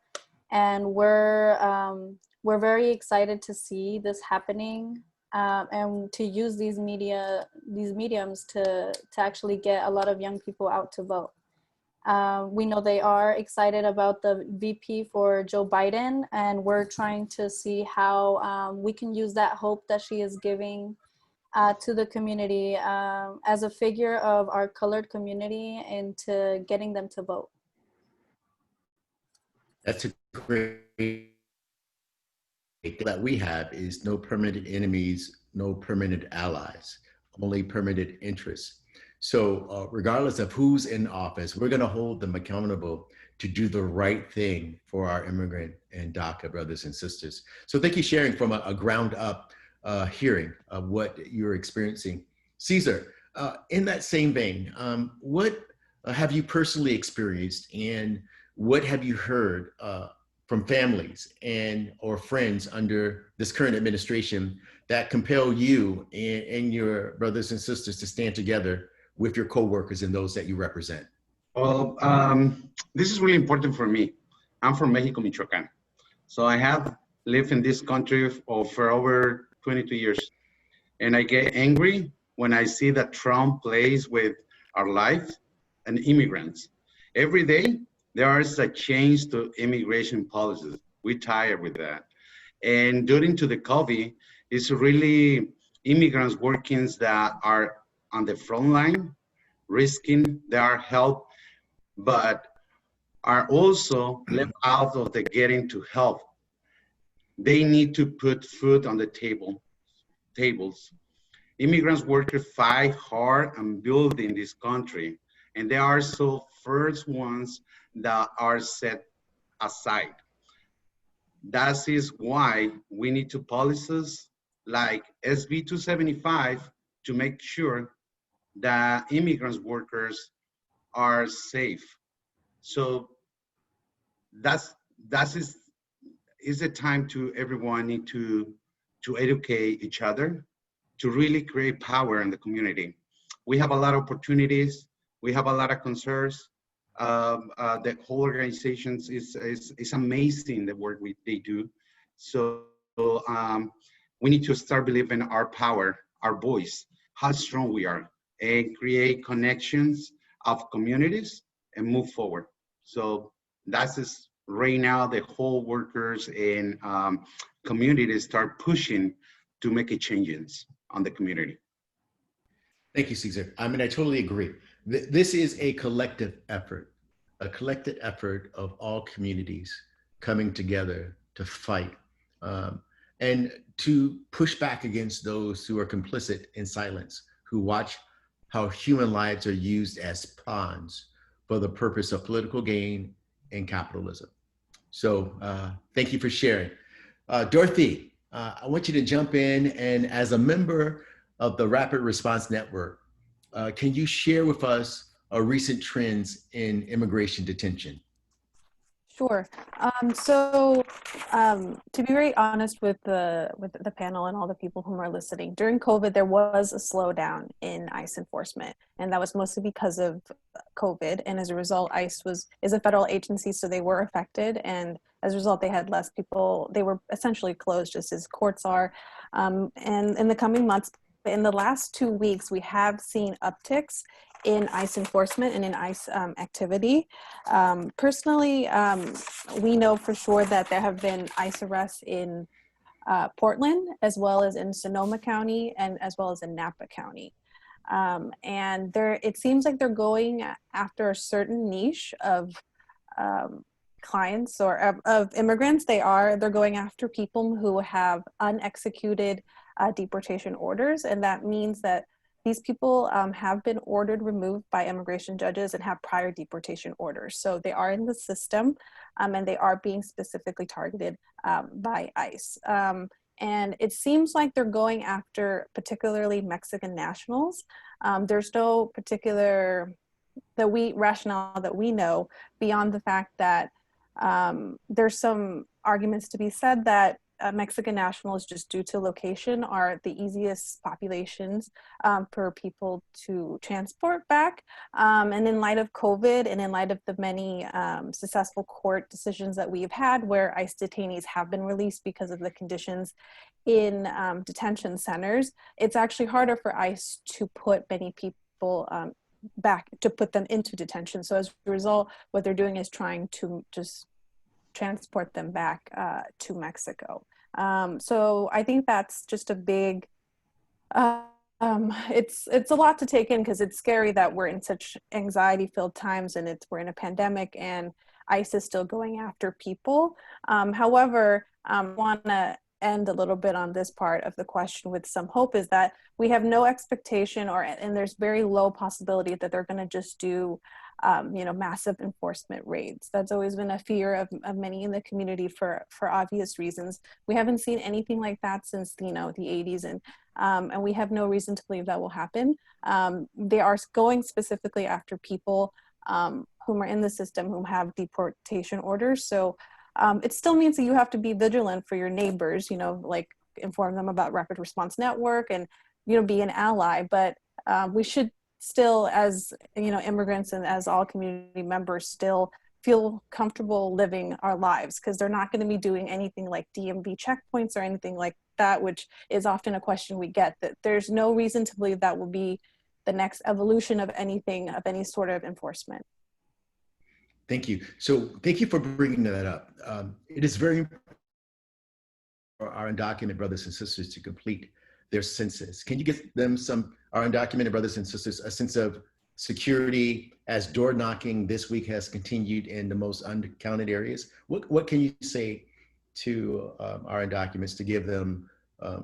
and we're very excited to see this happening and to use these mediums to actually get a lot of young people out to vote. We know they are excited about the VP for Joe Biden, and we're trying to see how we can use that hope that she is giving to the community as a figure of our colored community into getting them to vote. That's a great that we have is no permanent enemies, no permanent allies, only permanent interests. So regardless of who's in office, we're going to hold them accountable to do the right thing for our immigrant and DACA brothers and sisters. So thank you for sharing from a ground up hearing of what you're experiencing. Cesar, in that same vein, what have you personally experienced, and what have you heard from families and or friends under this current administration that compel you and your brothers and sisters to stand together with your coworkers and those that you represent? Well, this is really important for me. I'm from Mexico, Michoacan. So I have lived in this country for over 22 years. And I get angry when I see that Trump plays with our life and immigrants. Every day, there is a change to immigration policies. We're tired with that. And during to the COVID, it's really immigrants working that are on the front line, risking their health, but are also left out of the getting to help. They need to put food on the tables. Immigrants workers fight hard and building this country, and they are so first ones that are set aside. That is why we need to policies like SB 275 to make sure that immigrants workers are safe. So is a time to everyone need to educate each other, to really create power in the community. We have a lot of opportunities. We have a lot of concerns. The whole organization is amazing, the work they do. So we need to start believing our power, our voice, how strong we are, and create connections of communities and move forward. So that's just right now the whole workers and communities start pushing to make a changes on the community. Thank you, Cesar. I mean, I totally agree. This is a collective effort of all communities coming together to fight and to push back against those who are complicit in silence, who watch how human lives are used as pawns for the purpose of political gain and capitalism. So thank you for sharing. Dorothy, I want you to jump in, and as a member of the Rapid Response Network, can you share with us recent trends in immigration detention? Sure. To be very honest with the panel and all the people whom are listening, during COVID, there was a slowdown in ICE enforcement, and that was mostly because of COVID. And as a result, ICE is a federal agency, so they were affected. And as a result, they had less people. They were essentially closed, just as courts are. And in the coming months, in the last 2 weeks, we have seen upticks in ICE enforcement and in ICE activity. Personally, we know for sure that there have been ICE arrests in Portland, as well as in Sonoma County, and as well as in Napa County. And it seems like they're going after a certain niche of clients or of immigrants. They're going after people who have unexecuted deportation orders, and that means that these people have been ordered removed by immigration judges and have prior deportation orders. So they are in the system, and they are being specifically targeted by ICE. And it seems like they're going after particularly Mexican nationals. There's no particular rationale that we know beyond the fact that there's some arguments to be said that Mexican nationals, just due to location, are the easiest populations for people to transport back. And in light of COVID and in light of the many successful court decisions that we've had where ICE detainees have been released because of the conditions in detention centers, it's actually harder for ICE to put many people back, to put them into detention. So as a result, what they're doing is trying to just transport them back to Mexico. So I think that's just a big, it's a lot to take in, because it's scary that we're in such anxiety-filled times, and we're in a pandemic and ICE is still going after people. However, I want to end a little bit on this part of the question with some hope is that we have no expectation and there's very low possibility that they're going to just do massive enforcement raids. That's always been a fear of many in the community for obvious reasons. We haven't seen anything like that since the 80s, and we have no reason to believe that will happen. They are going specifically after people whom are in the system whom have deportation orders. So it still means that you have to be vigilant for your neighbors, like inform them about Rapid Response Network and, be an ally. But we should still, as, immigrants and as all community members, still feel comfortable living our lives, because they're not going to be doing anything like DMV checkpoints or anything like that, which is often a question we get, that there's no reason to believe that will be the next evolution of anything, of any sort of enforcement. Thank you. So thank you for bringing that up. It is very important for our undocumented brothers and sisters to complete their census. Can you give them our undocumented brothers and sisters, a sense of security as door knocking this week has continued in the most uncounted areas? What can you say to our undocumented to give them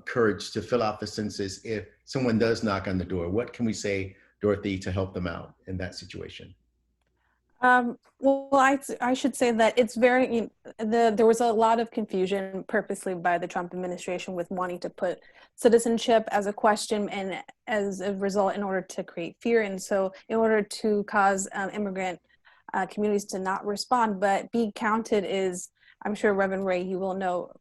courage to fill out the census if someone does knock on the door? What can we say, Dorothy, to help them out in that situation? Well, I should say that it's very, there was a lot of confusion purposely by the Trump administration with wanting to put citizenship as a question and as a result in order to create fear. And so in order to cause immigrant communities to not respond, but be counted is, I'm sure Reverend Ray, you will know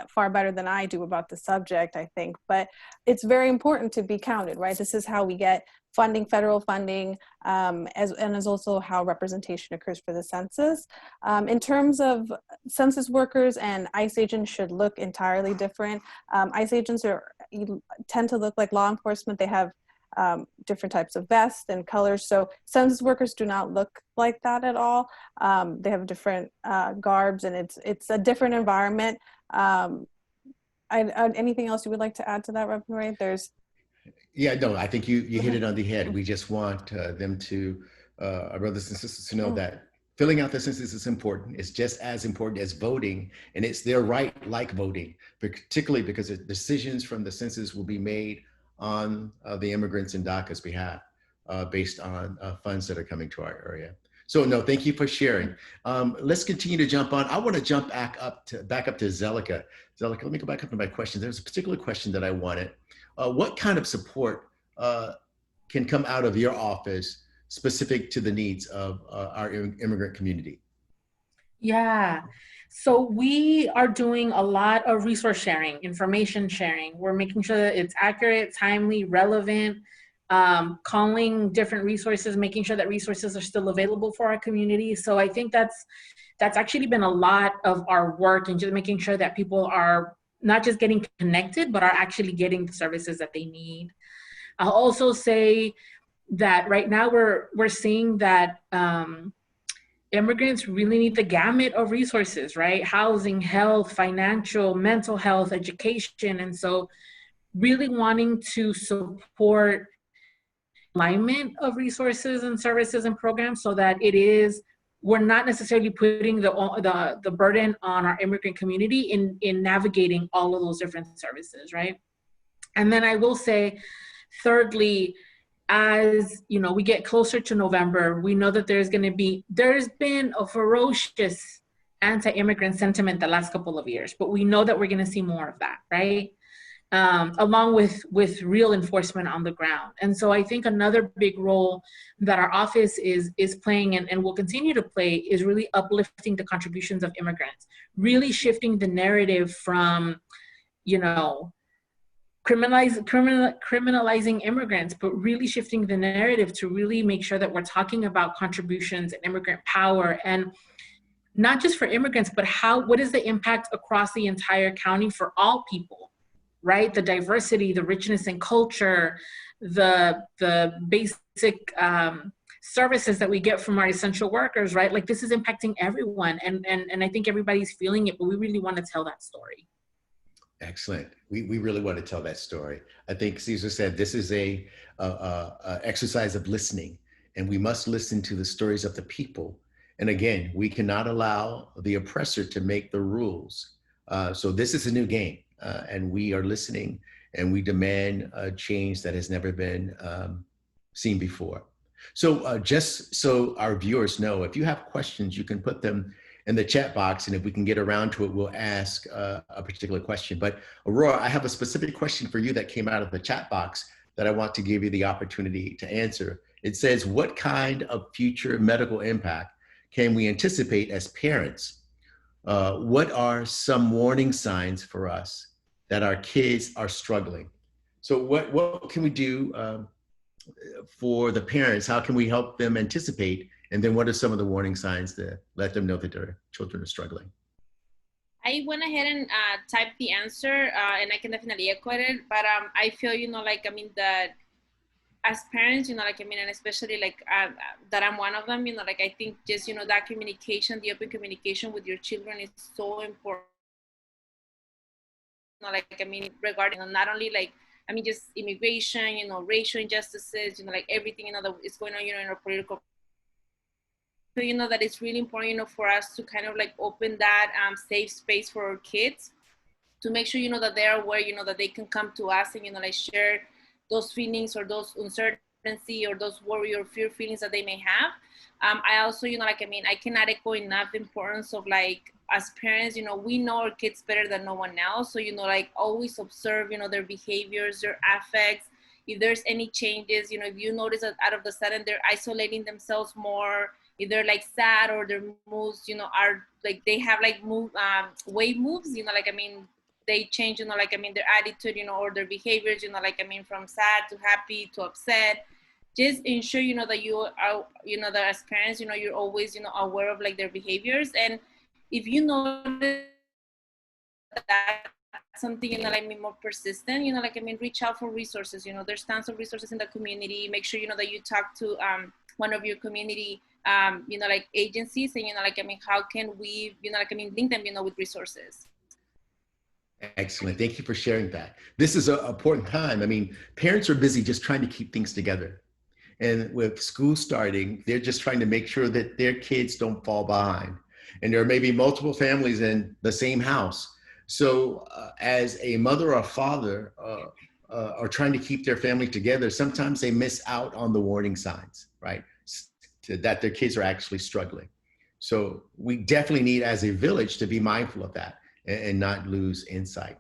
far better than I do about the subject, I think, but it's very important to be counted, right? This is how we get funding, federal funding, and is also how representation occurs for the census. In terms of census workers and ICE agents should look entirely different. ICE agents tend to look like law enforcement. They have different types of vests and colors. So census workers do not look like that at all. They have different garbs, and it's a different environment. Anything else you would like to add to that, Reverend Ray? Yeah, no, I think you hit it on the head. We just want them to, our brothers and sisters, to know that filling out the census is important. It's just as important as voting, and it's their right, like voting, particularly because the decisions from the census will be made on the immigrants and DACA's behalf based on funds that are coming to our area. So no, thank you for sharing. Let's continue to jump on. I want to jump back up to Zelica. Zelica, let me go back up to my question. There's a particular question that I wanted. What kind of support can come out of your office specific to the needs of our immigrant community? Yeah, so we are doing a lot of resource sharing, information sharing. We're making sure that it's accurate, timely, relevant, calling different resources, making sure that resources are still available for our community. So I think that's actually been a lot of our work, and just making sure that people are not just getting connected, but are actually getting the services that they need. I'll also say that right now we're seeing that immigrants really need the gamut of resources, right? Housing, health, financial, mental health, education. And so really wanting to support alignment of resources and services and programs so that we're not necessarily putting the burden on our immigrant community in navigating all of those different services, right? And then I will say, thirdly, as we get closer to November, we know that there's been a ferocious anti-immigrant sentiment the last couple of years, but we know that we're going to see more of that, right? Along with real enforcement on the ground. And so I think another big role that our office is playing and will continue to play is really uplifting the contributions of immigrants, really shifting the narrative from, criminalizing immigrants, but really shifting the narrative to really make sure that we're talking about contributions and immigrant power, and not just for immigrants, but what is the impact across the entire county for all people, right? The diversity, the richness in culture, the basic services that we get from our essential workers, right? Like, this is impacting everyone, and I think everybody's feeling it, but we really want to tell that story. Excellent. We really want to tell that story. I think Cesar said this is a exercise of listening, and we must listen to the stories of the people. And again, we cannot allow the oppressor to make the rules. So this is a new game. and we are listening, and we demand a change that has never been seen before. So just so our viewers know, if you have questions, you can put them in the chat box, and if we can get around to it, we'll ask a particular question. But Aurora, I have a specific question for you that came out of the chat box that I want to give you the opportunity to answer. It says, what kind of future medical impact can we anticipate as parents? What are some warning signs for us that our kids are struggling? So what can we do for the parents? How can we help them anticipate? And then what are some of the warning signs to let them know that their children are struggling? I went ahead and typed the answer, and I can definitely echo it. But I feel, that as parents, and especially that I'm one of them, I think just, that communication, the open communication with your children is so important. Regarding not only just immigration, racial injustices, everything, that is going on, in our political. So, that it's really important, for us to kind of open that safe space for our kids, to make sure, that they're aware, that they can come to us and, share those feelings or those uncertainty or those worry or fear feelings that they may have. I also, I cannot echo enough the importance of as parents, we know our kids better than no one else. So, always observe, their behaviors, their affects. If there's any changes, if you notice that out of the sudden they're isolating themselves more, if they're sad or their moods, are they have wave moves, they change, their attitude, or their behaviors, from sad to happy to upset. Just ensure, that you are, that as parents, you're always, aware of their behaviors. And if you notice that something, more persistent, reach out for resources. There's tons of resources in the community. Make sure, that you talk to one of your community, agencies, and, how can we, link them, with resources. Excellent. Thank you for sharing that. This is an important time. Parents are busy just trying to keep things together. And with school starting, they're just trying to make sure that their kids don't fall behind. And there may be multiple families in the same house. So as a mother or father are trying to keep their family together, sometimes they miss out on the warning signs, right? That their kids are actually struggling. So we definitely need, as a village, to be mindful of that and not lose insight.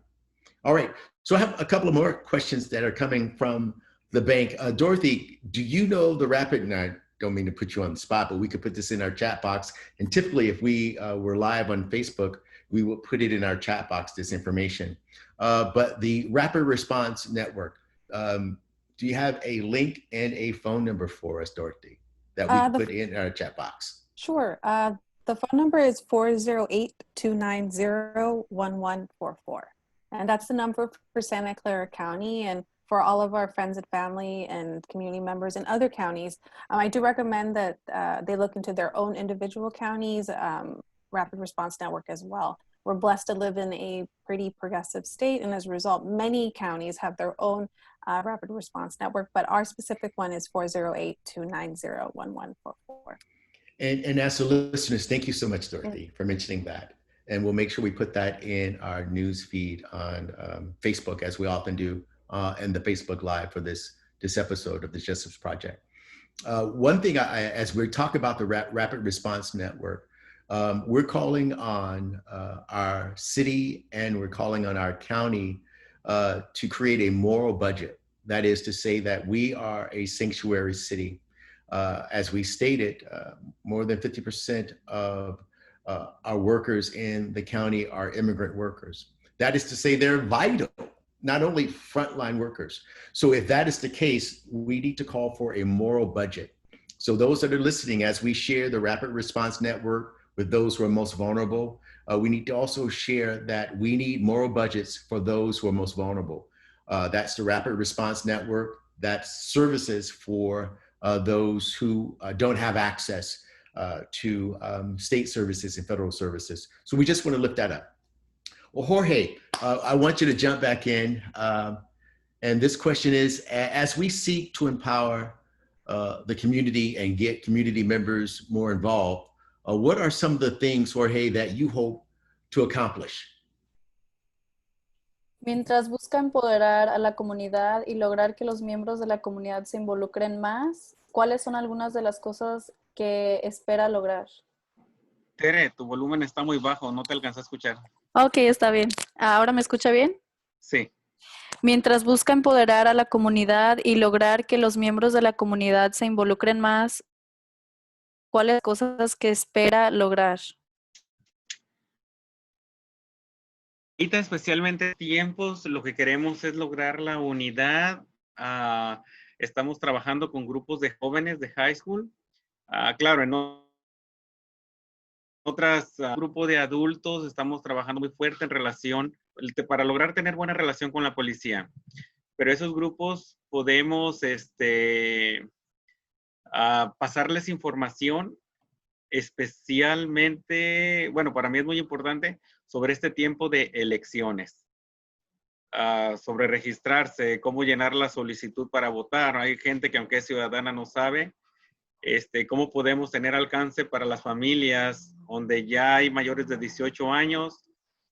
All right, so I have a couple of more questions that are coming from the bank. Dorothy, do you know the rapid, and I don't mean to put you on the spot, but we could put this in our chat box. And typically if we were live on Facebook, we will put it in our chat box, this information. But the Rapid Response Network, do you have a link and a phone number for us, Dorothy, that we put in our chat box? Sure. The phone number is 408-290-1144. And that's the number for Santa Clara County. And for all of our friends and family and community members in other counties, I do recommend that they look into their own individual counties' rapid response network as well. We're blessed to live in a pretty progressive state, and as a result, many counties have their own rapid response network, but our specific one is 408-290-1144. And as the listeners, thank you so much, Dorothy, for mentioning that. And we'll make sure we put that in our news feed on Facebook, as we often do, and the Facebook Live for this episode of the Justice Project. One thing, as we talk about the Rapid Response Network, we're calling on our city and we're calling on our county to create a moral budget. That is to say that we are a sanctuary city. As we stated, more than 50% of our workers in the county are immigrant workers. That is to say they're vital, not only frontline workers. So if that is the case, we need to call for a moral budget. So those that are listening, as we share the Rapid Response Network with those who are most vulnerable, we need to also share that we need moral budgets for those who are most vulnerable. That's the Rapid Response Network. That's services for those who don't have access to state services and federal services. So we just want to lift that up. Well, Jorge, I want you to jump back in. And this question is, as we seek to empower the community and get community members more involved, what are some of the things, Jorge, that you hope to accomplish? Mientras busca empoderar a la comunidad y lograr que los miembros de la comunidad se involucren más, ¿cuáles son algunas de las cosas que espera lograr? Tere, tu volumen está muy bajo, no te alcanza a escuchar. Ok, está bien. ¿Ahora me escucha bien? Sí. Mientras busca empoderar a la comunidad y lograr que los miembros de la comunidad se involucren más, ¿cuáles cosas que espera lograr? Ahorita, especialmente tiempos, lo que queremos es lograr la unidad. Estamos trabajando con grupos de jóvenes de high school. Claro, en otros grupos de adultos estamos trabajando muy fuerte en relación, para lograr tener buena relación con la policía. Pero esos grupos podemos pasarles información, especialmente, bueno, para mí es muy importante, sobre este tiempo de elecciones. Sobre registrarse, cómo llenar la solicitud para votar. Hay gente que aunque es ciudadana no sabe. Cómo podemos tener alcance para las familias donde ya hay mayores de 18 años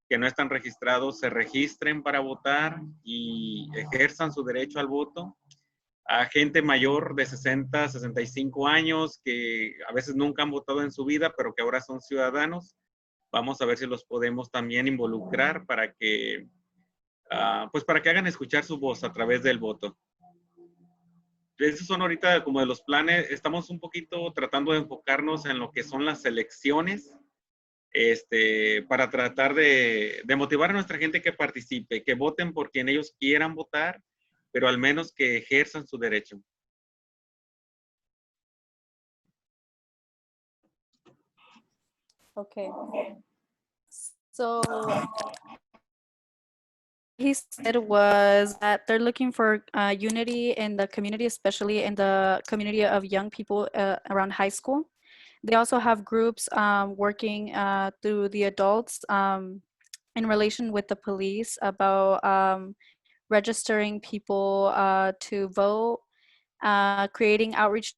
que no están registrados, se registren para votar y ejerzan su derecho al voto. A gente mayor de 60, 65 años que a veces nunca han votado en su vida, pero que ahora son ciudadanos. Vamos a ver si los podemos también involucrar para que pues para que hagan escuchar su voz a través del voto. Esos son ahorita como de los planes. Estamos un poquito tratando de enfocarnos en lo que son las elecciones, para tratar de motivar a nuestra gente que participe, que voten por quien ellos quieran votar, pero al menos que ejerzan su derecho. Okay. So he said was that they're looking for unity in the community, especially in the community of young people around high school. They also have groups working through the adults in relation with the police about registering people to vote, creating outreach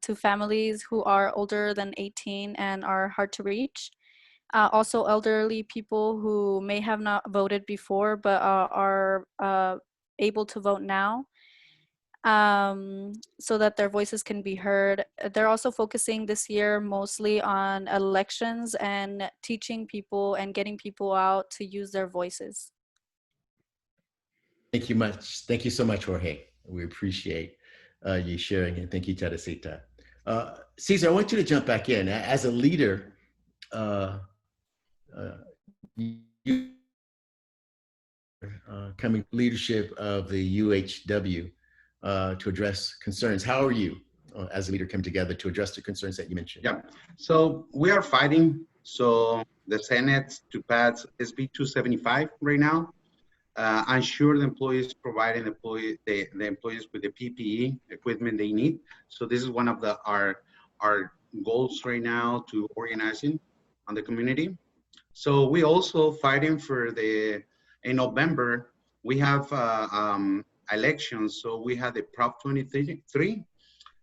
to families who are older than 18 and are hard to reach. Also elderly people who may have not voted before but are able to vote now, so that their voices can be heard. They're also focusing this year mostly on elections and teaching people and getting people out to use their voices. Thank you much. Thank you so much, Jorge. We appreciate you sharing it. Thank you, Teresita. Cesar, I want you to jump back in. As a leader, you coming leadership of the UHW to address concerns. How are you as a leader come together to address the concerns that you mentioned? Yeah, so we are fighting. So the Senate to pass SB 275 right now. Ensure the employees providing the employees with the PPE equipment they need. So this is one of our goals right now to organizing on the community. So we also fighting for in November, we have elections. So we have the Prop 23.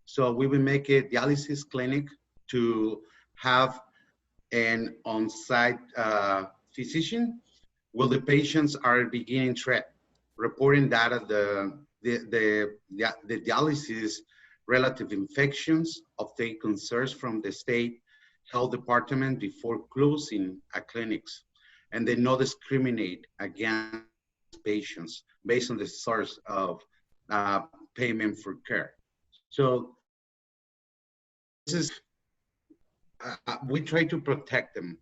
So we will make a dialysis clinic to have an on-site physician. Well, the patients are beginning reporting data, the dialysis relative infections of the concerns from the state health department before closing clinics, and they not discriminate against patients based on the source of payment for care. So this is, we try to protect them,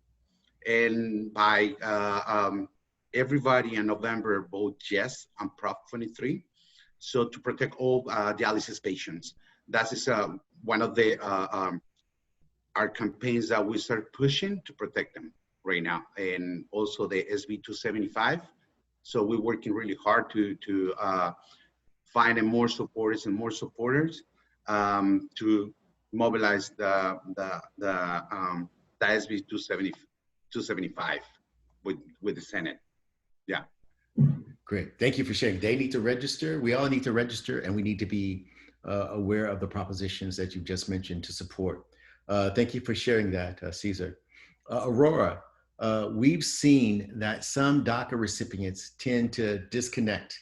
and by everybody in November vote yes on Prop 23. So to protect all dialysis patients. That is one of the our campaigns that we start pushing to protect them right now. And also the SB 275. So we're working really hard to find more supporters to mobilize the SB 275 with the Senate. Yeah. Great. Thank you for sharing. They need to register. We all need to register, and we need to be aware of the propositions that you just mentioned to support. Thank you for sharing that, Cesar. Aurora, we've seen that some DACA recipients tend to disconnect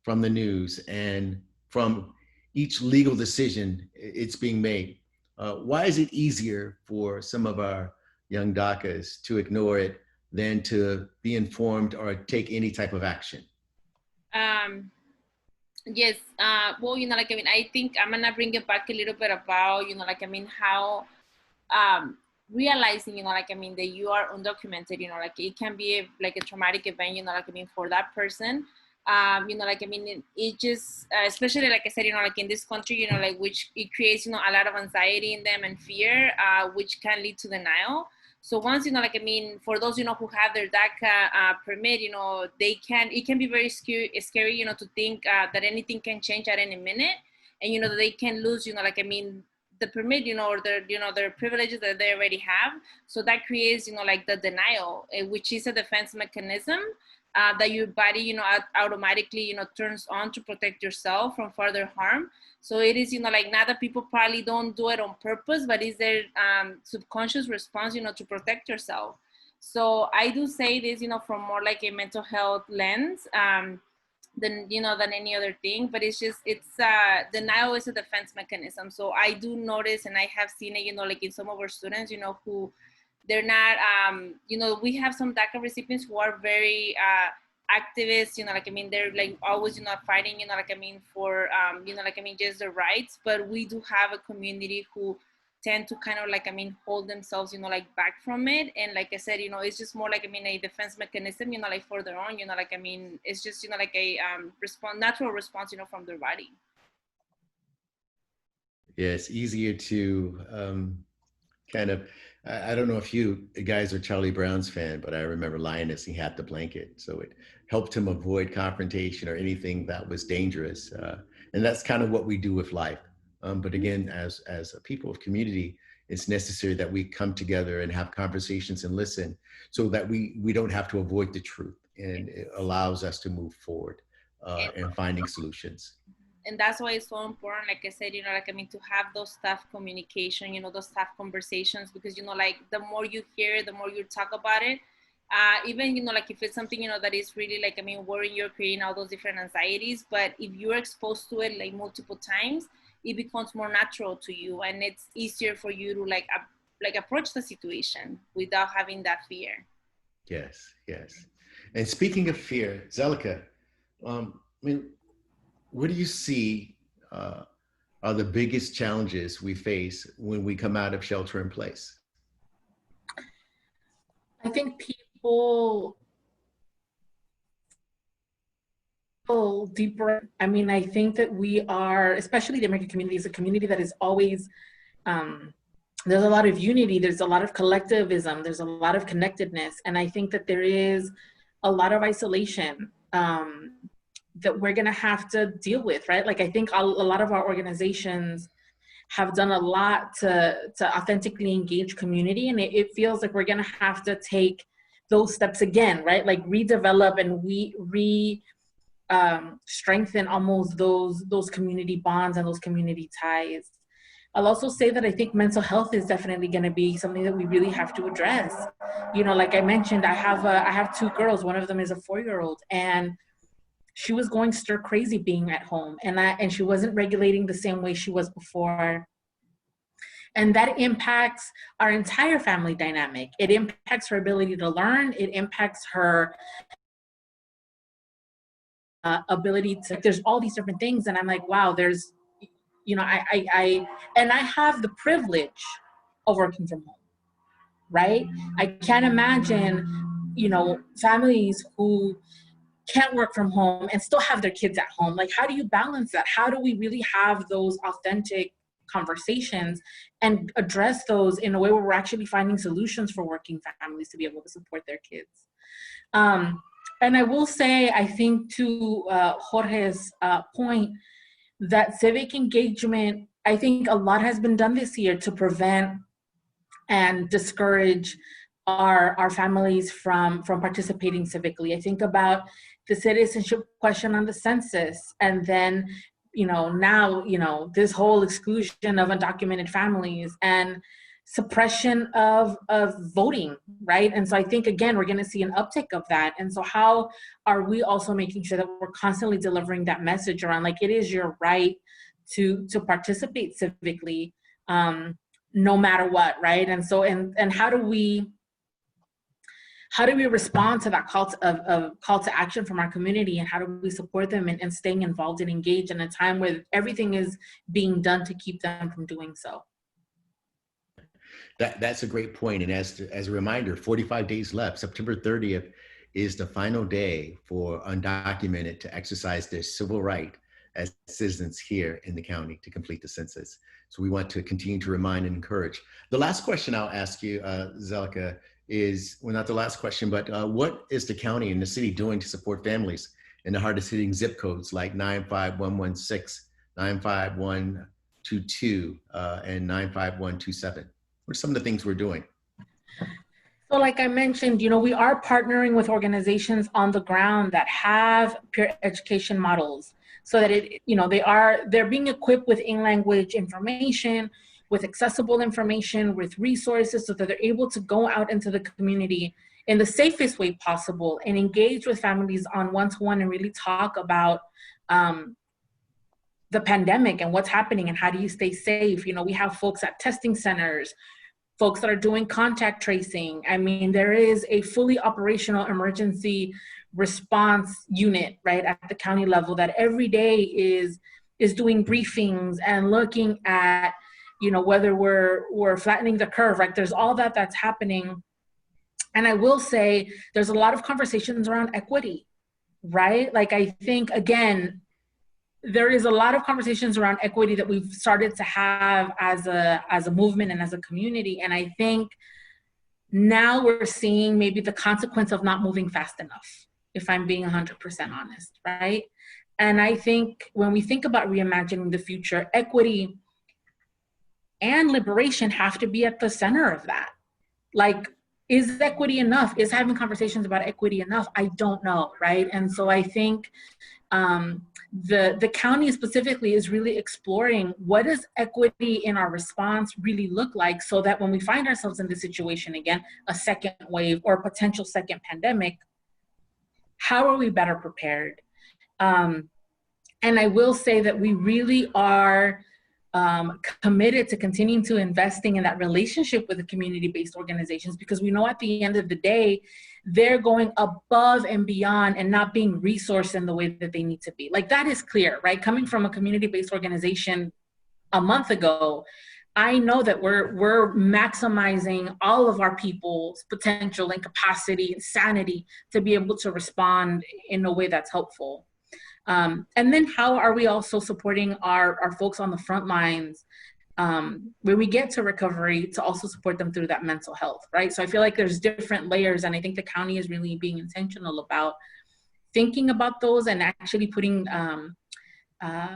from the news and from each legal decision it's being made. Why is it easier for some of our young DACAs to ignore it than to be informed or take any type of action? Yes, well, like, I mean, I think I'm gonna bring it back a little bit about, like, I mean, how realizing, like, I mean, that you are undocumented, like it can be like a traumatic event, like, I mean, for that person. Like, I mean, it just, especially, like I said, like in this country, like, which it creates, a lot of anxiety in them and fear, which can lead to denial. So once, like, I mean, for those, who have their DACA permit, it can be very scary, to think that anything can change at any minute. And, that they can lose, like, I mean, the permit, or their privileges that they already have. So that creates, like the denial, which is a defense mechanism that your body, automatically, turns on to protect yourself from further harm. So it is, like, not that people probably don't do it on purpose, but it's their subconscious response, to protect yourself. So I do say this, from more like a mental health lens than any other thing, but it's denial is a defense mechanism. So I do notice, and I have seen it, like in some of our students, who they're not, we have some DACA recipients who are very activists, like, I mean, they're like always, fighting, like, I mean, for, like, I mean, just the rights, but we do have a community who tend to kind of, like, I mean, hold themselves, like back from it. And like I said, it's just more like, I mean, a defense mechanism, like for their own, like, I mean, it's just, like a natural response, from their body. Yeah, it's easier to kind of, I don't know if you guys are Charlie Brown's fan, but I remember Linus, he had the blanket. So it helped him avoid confrontation or anything that was dangerous. And that's kind of what we do with life. But again, as a people of community, it's necessary that we come together and have conversations and listen so that we don't have to avoid the truth, and it allows us to move forward in finding solutions. And that's why it's so important, like I said, like, I mean, to have those tough communication, those tough conversations, because, like, the more you hear it, the more you talk about it, even, like, if it's something, that is really, like, I mean, worrying, you're creating all those different anxieties, but if you're exposed to it, like, multiple times, it becomes more natural to you, and it's easier for you to, like approach the situation without having that fear. Yes, yes. And speaking of fear, Zelica, I mean, what do you see are the biggest challenges we face when we come out of shelter in place? I think people deeper. I mean, I think that we are, especially the American community, is a community that is always, there's a lot of unity, there's a lot of collectivism, there's a lot of connectedness. And I think that there is a lot of isolation that we're gonna have to deal with, right? Like, I think a lot of our organizations have done a lot to authentically engage community, and it feels like we're gonna have to take those steps again, right? Like, redevelop and strengthen almost those community bonds and those community ties. I'll also say that I think mental health is definitely going to be something that we really have to address. Like I mentioned, I have two girls. One of them is a 4-year-old, and she was going stir crazy being at home, and she wasn't regulating the same way she was before. And that impacts our entire family dynamic. It impacts her ability to learn. It impacts her ability to, there's all these different things. And I'm like, wow, there's, I have the privilege of working from home, right? I can't imagine, families who can't work from home and still have their kids at home. Like, how do you balance that? How do we really have those authentic conversations and address those in a way where we're actually finding solutions for working families to be able to support their kids? And I will say, I think to Jorge's point, that civic engagement, I think a lot has been done this year to prevent and discourage our families from participating civically. I think about the citizenship question on the census, and then, now, this whole exclusion of undocumented families. And suppression of voting, right? And so I think, again, we're going to see an uptick of that. And so how are we also making sure that we're constantly delivering that message around, like, it is your right to participate civically, no matter what, right? And so, and how do we respond to that call to action from our community, and how do we support them in staying involved and engaged in a time where everything is being done to keep them from doing so? That's a great point. And as a reminder, 45 days left. September 30th is the final day for undocumented to exercise their civil right as citizens here in the county to complete the census. So we want to continue to remind and encourage. The last question I'll ask you, Zelica, is, well, not the last question, but what is the county and the city doing to support families in the hardest hitting zip codes like 95116, 95122, and 95127? What are some of the things we're doing? So like I mentioned, we are partnering with organizations on the ground that have peer education models, so that they're being equipped with in-language information, with accessible information, with resources, so that they're able to go out into the community in the safest way possible and engage with families on one-to-one and really talk about the pandemic and what's happening and how do you stay safe. We have folks at testing centers, folks that are doing contact tracing. I mean, there is a fully operational emergency response unit, right, at the county level that every day is doing briefings and looking at, whether we're flattening the curve, right? There's all that's happening. And I will say there's a lot of conversations around equity, right? Like, I think, again, there is a lot of conversations around equity that we've started to have as a movement and as a community. And I think now we're seeing maybe the consequence of not moving fast enough, if I'm being 100% honest, right? And I think when we think about reimagining the future, equity and liberation have to be at the center of that. Like, is equity enough? Is having conversations about equity enough? I don't know, right? And so I think the county specifically is really exploring what does equity in our response really look like, so that when we find ourselves in this situation again, a second wave or a potential second pandemic, how are we better prepared? And I will say that we really are committed to continuing to investing in that relationship with the community-based organizations, because we know at the end of the day, they're going above and beyond and not being resourced in the way that they need to be. Like, that is clear, right? Coming from a community-based organization a month ago, I know that we're maximizing all of our people's potential and capacity and sanity to be able to respond in a way that's helpful. And then how are we also supporting our folks on the front lines when we get to recovery, to also support them through that mental health, right? So I feel like there's different layers, and I think the county is really being intentional about thinking about those and actually putting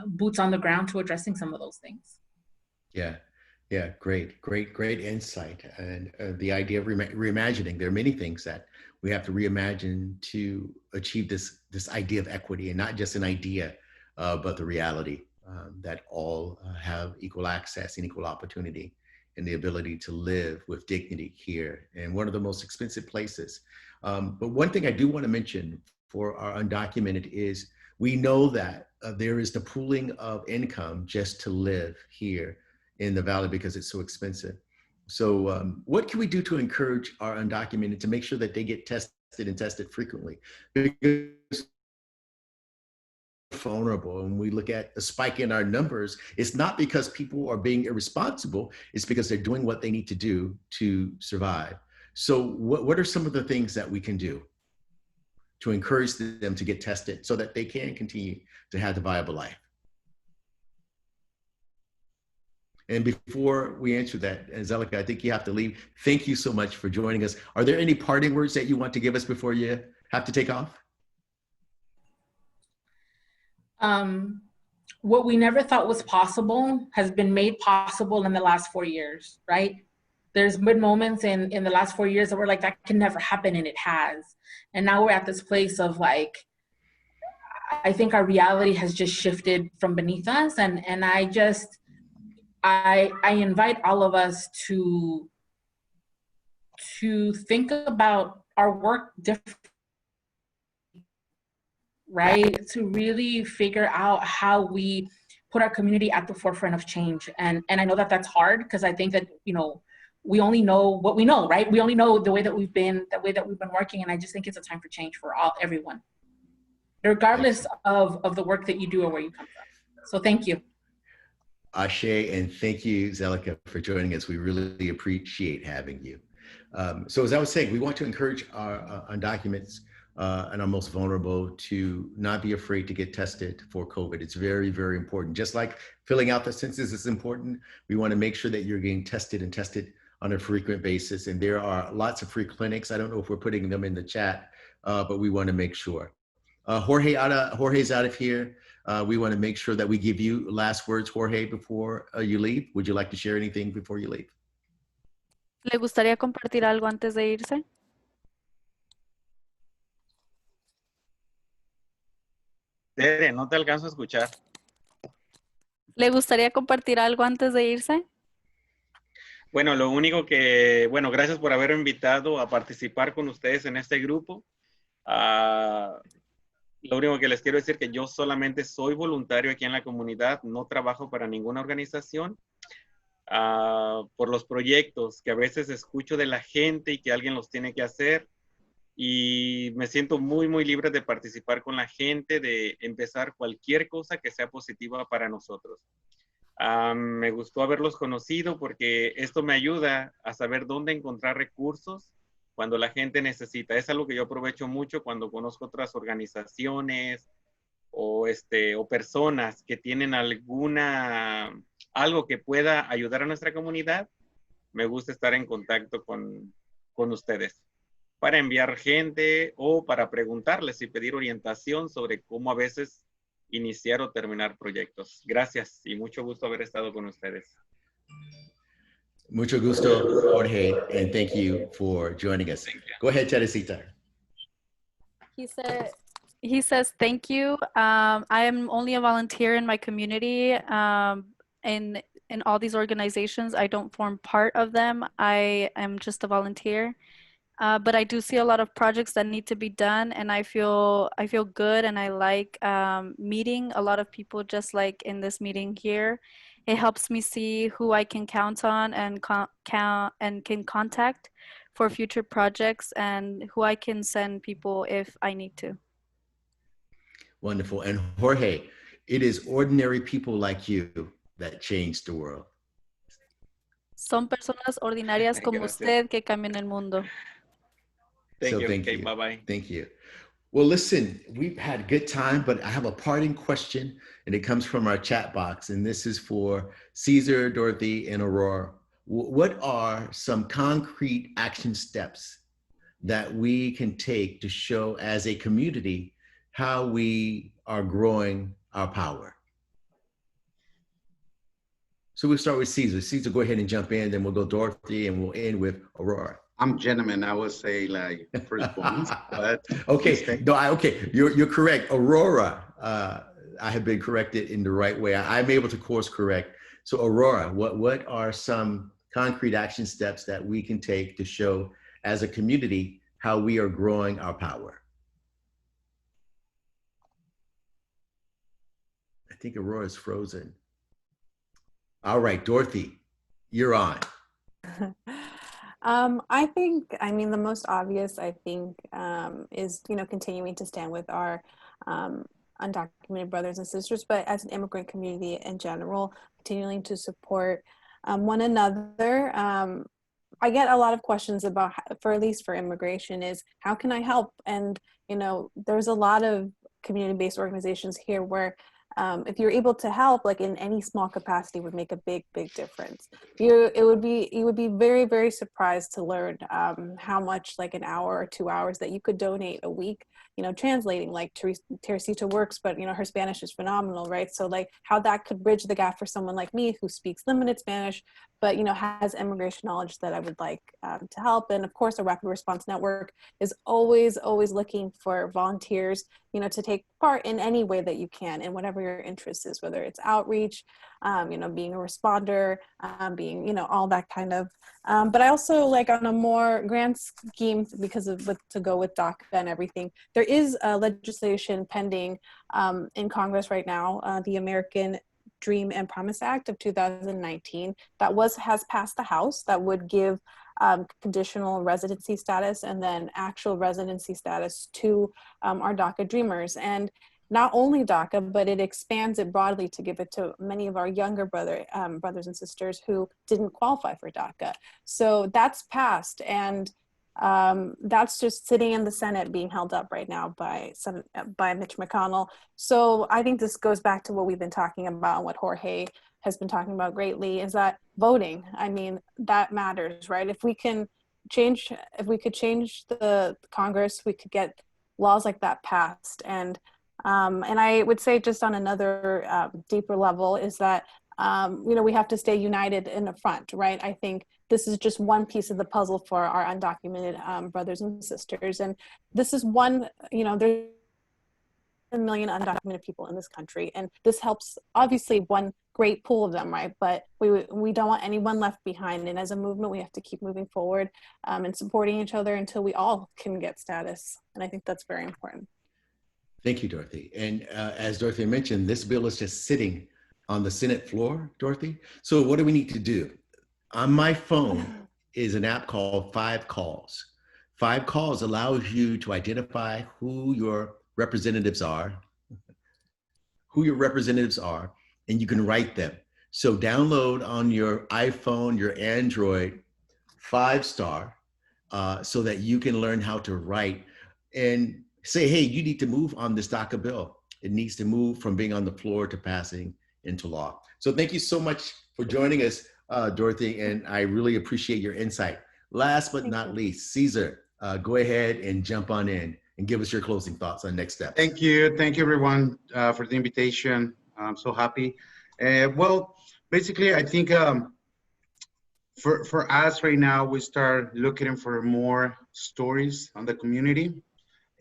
boots on the ground to addressing some of those things. Yeah, great insight. And the idea of reimagining, there are many things that we have to reimagine to achieve this idea of equity, and not just an idea, but the reality that all have equal access and equal opportunity and the ability to live with dignity here in one of the most expensive places. But one thing I do want to mention for our undocumented is we know that there is the pooling of income just to live here in the Valley because it's so expensive. So what can we do to encourage our undocumented to make sure that they get tested and tested frequently? Because vulnerable, and we look at a spike in our numbers, it's not because people are being irresponsible, it's because they're doing what they need to do to survive. So what are some of the things that we can do to encourage them to get tested so that they can continue to have the viable life? And before we answer that, Zelica, I think you have to leave. Thank you so much for joining us. Are there any parting words that you want to give us before you have to take off? What we never thought was possible has been made possible in the last 4 years, right? There's been moments in the last 4 years that we're like, that can never happen, and it has. And now we're at this place of like, I think our reality has just shifted from beneath us. And I just, I invite all of us to think about our work differently, right? To really figure out how we put our community at the forefront of change. And I know that that's hard, because I think that, you know, we only know what we know, right? We only know the way that we've been working. And I just think it's a time for change for everyone, regardless of the work that you do or where you come from. So thank you. Ashe, and thank you, Zelica, for joining us. We really appreciate having you. So as I was saying, we want to encourage our undocumented and our most vulnerable to not be afraid to get tested for COVID. It's very, very important. Just like filling out the census is important, we want to make sure that you're getting tested and tested on a frequent basis. And there are lots of free clinics. I don't know if we're putting them in the chat, but we want to make sure. Jorge's out of here. We want to make sure that we give you last words, Jorge, before you leave. Would you like to share anything before you leave? ¿Le gustaría compartir algo antes de irse? Tere, no te alcanzo a escuchar. ¿Le gustaría compartir algo antes de irse? Bueno, lo único que, bueno, gracias por haberme invitado a participar con ustedes en este grupo. Lo único que les quiero decir que yo solamente soy voluntario aquí en la comunidad, no trabajo para ninguna organización. Por los proyectos que a veces escucho de la gente y que alguien los tiene que hacer, y me siento muy, muy libre de participar con la gente, de empezar cualquier cosa que sea positiva para nosotros. Me gustó haberlos conocido porque esto me ayuda a saber dónde encontrar recursos cuando la gente necesita. Es algo que yo aprovecho mucho cuando conozco otras organizaciones o personas que tienen algo que pueda ayudar a nuestra comunidad. Me gusta estar en contacto con ustedes para enviar gente o para preguntarles y pedir orientación sobre cómo a veces iniciar o terminar proyectos. Gracias y mucho gusto haber estado con ustedes. Mucho gusto, Jorge, and thank you for joining us. Go ahead, Teresita. He says, thank you. I am only a volunteer in my community. In all these organizations, I don't form part of them. I am just a volunteer. But I do see a lot of projects that need to be done, and I feel good, and I like meeting a lot of people, just like in this meeting here. It helps me see who I can count on and can contact for future projects, and who I can send people if I need to. Wonderful. And Jorge, it is ordinary people like you that change the world. Son personas ordinarias como usted que cambian el mundo. Thank you. Okay, bye-bye. Thank you. Well, listen, we've had a good time, but I have a parting question, and it comes from our chat box, and this is for Cesar, Dorothy, and Aurora. What are some concrete action steps that we can take to show as a community how we are growing our power? So we'll start with Cesar. Cesar, go ahead and jump in, then we'll go Dorothy, and we'll end with Aurora. I'm gentleman. I would say like first bonus, but okay. No, okay. You're correct. Aurora, I have been corrected in the right way. I'm able to course correct. So Aurora, what are some concrete action steps that we can take to show as a community how we are growing our power? I think Aurora is frozen. All right, Dorothy, you're on. I think, the most obvious, is, continuing to stand with our undocumented brothers and sisters, but as an immigrant community in general, continuing to support one another. I get a lot of questions about, at least for immigration, is how can I help? And, there's a lot of community-based organizations here where if you're able to help, like in any small capacity, would make a big, big difference. You would be very, very surprised to learn how much, like an hour or 2 hours that you could donate a week, translating. Like Teresita works, but her Spanish is phenomenal, right? So like how that could bridge the gap for someone like me who speaks limited Spanish, but has immigration knowledge that I would like to help. And of course, a Rapid Response Network is always looking for volunteers, to take part in any way that you can, in whatever your interest is, whether it's outreach, being a responder, being, all that kind of. But I also, like, on a more grand scheme, because of to go with DACA and everything, there is legislation pending in Congress right now, the American Dream and Promise Act of 2019 that has passed the House, that would give conditional residency status and then actual residency status to our DACA dreamers. And not only DACA, but it expands it broadly to give it to many of our younger brothers and sisters who didn't qualify for DACA. So that's passed, and that's just sitting in the Senate being held up right now by Mitch McConnell. So I think this goes back to what we've been talking about, and what Jorge has been talking about greatly, is that voting, I mean, that matters, right? If we could change the Congress, we could get laws like that passed. And I would say, just on another deeper level, is that we have to stay united in the front, right? I think this is just one piece of the puzzle for our undocumented brothers and sisters. And this is one, there's a million undocumented people in this country. And this helps, obviously, one great pool of them, right? But we don't want anyone left behind. And as a movement, we have to keep moving forward and supporting each other until we all can get status. And I think that's very important. Thank you, Dorothy. And as Dorothy mentioned, this bill is just sitting on the Senate floor, Dorothy. So what do we need to do? On my phone is an app called 5 Calls. 5 Calls allows you to identify who your representatives are, and you can write them. So download on your iPhone, your Android, 5-star, so that you can learn how to write and say, hey, you need to move on this DACA bill. It needs to move from being on the floor to passing into law. So thank you so much for joining us, Dorothy, and I really appreciate your insight. Last but not least, Cesar, go ahead and jump on in and give us your closing thoughts on next steps. Thank you everyone for the invitation. I'm so happy. Well, basically, I think for us right now, we start looking for more stories on the community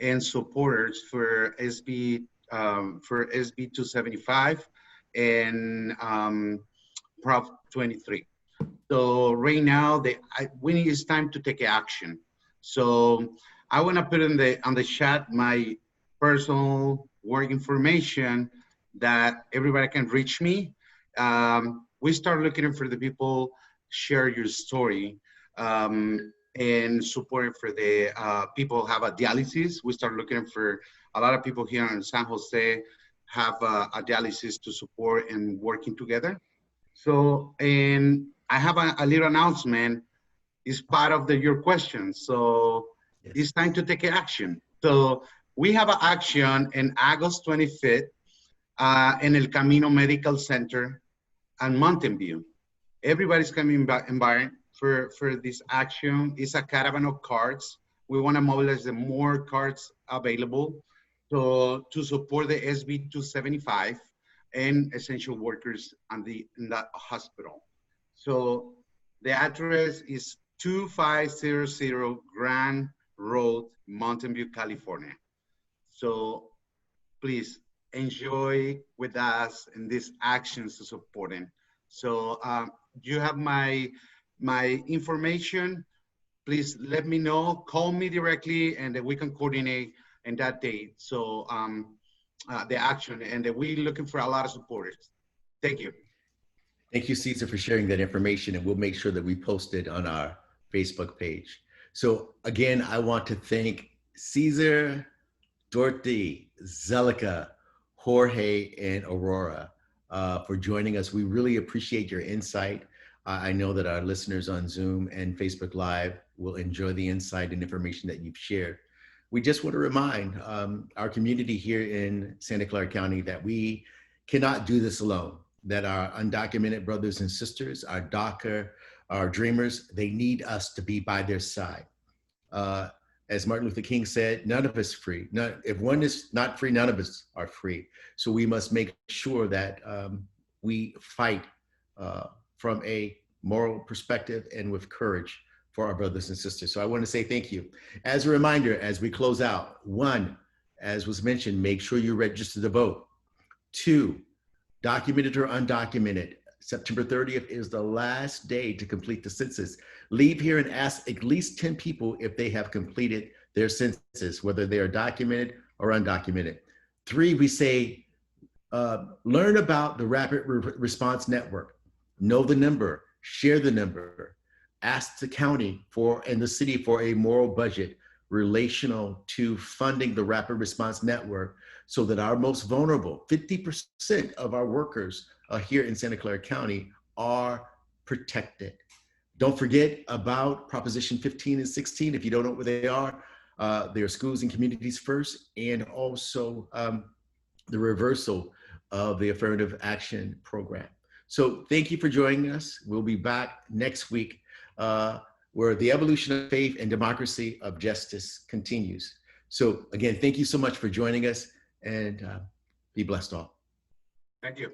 and supporters for SB 275 and Prop 23. So right now, it's time to take action. So I want to put on the chat my personal work information that everybody can reach me. We start looking for the people, share your story, and support for the people who have a dialysis. We start looking for a lot of people here in San Jose have a dialysis to support and working together. So, and I have a little announcement. It's part of your questions. So yes, it's time to take action. So we have an action in August 25th in El Camino Medical Center and Mountain View. Everybody's coming back for this action. It's a caravan of cards. We want to mobilize the more cards available to support the SB 275 and essential workers in that hospital. So the address is 2500 Grand Road, Mountain View, California. So please enjoy with us in these actions to supporting. So you have my information. Please let me know, call me directly, and then we can coordinate in that date. So the action, and we're looking for a lot of supporters. Thank you. Thank you, Cesar, for sharing that information, and we'll make sure that we post it on our Facebook page. So again, I want to thank Cesar, Dorothy, Zelica, Jorge, and Aurora for joining us. We really appreciate your insight. I know that our listeners on Zoom and Facebook Live will enjoy the insight and information that you've shared. We just want to remind our community here in Santa Clara County that we cannot do this alone, that our undocumented brothers and sisters, our DACA, our dreamers, they need us to be by their side. As Martin Luther King said, none of us free. If one is not free, none of us are free. So we must make sure that we fight from a moral perspective and with courage for our brothers and sisters. So I want to say thank you. As a reminder, as we close out, 1, as was mentioned, make sure you register to vote. 2, documented or undocumented, September 30th is the last day to complete the census. Leave here and ask at least 10 people if they have completed their census, whether they are documented or undocumented. 3, we say, learn about the Rapid Response Network. Know the number, share the number, ask the county and the city for a moral budget relational to funding the Rapid Response Network so that our most vulnerable, 50% of our workers here in Santa Clara County are protected. Don't forget about Proposition 15 and 16. If you don't know what they are schools and communities first, and also the reversal of the affirmative action program. So thank you for joining us. We'll be back next week where the evolution of faith and democracy of justice continues. So again, thank you so much for joining us, and be blessed all. Thank you.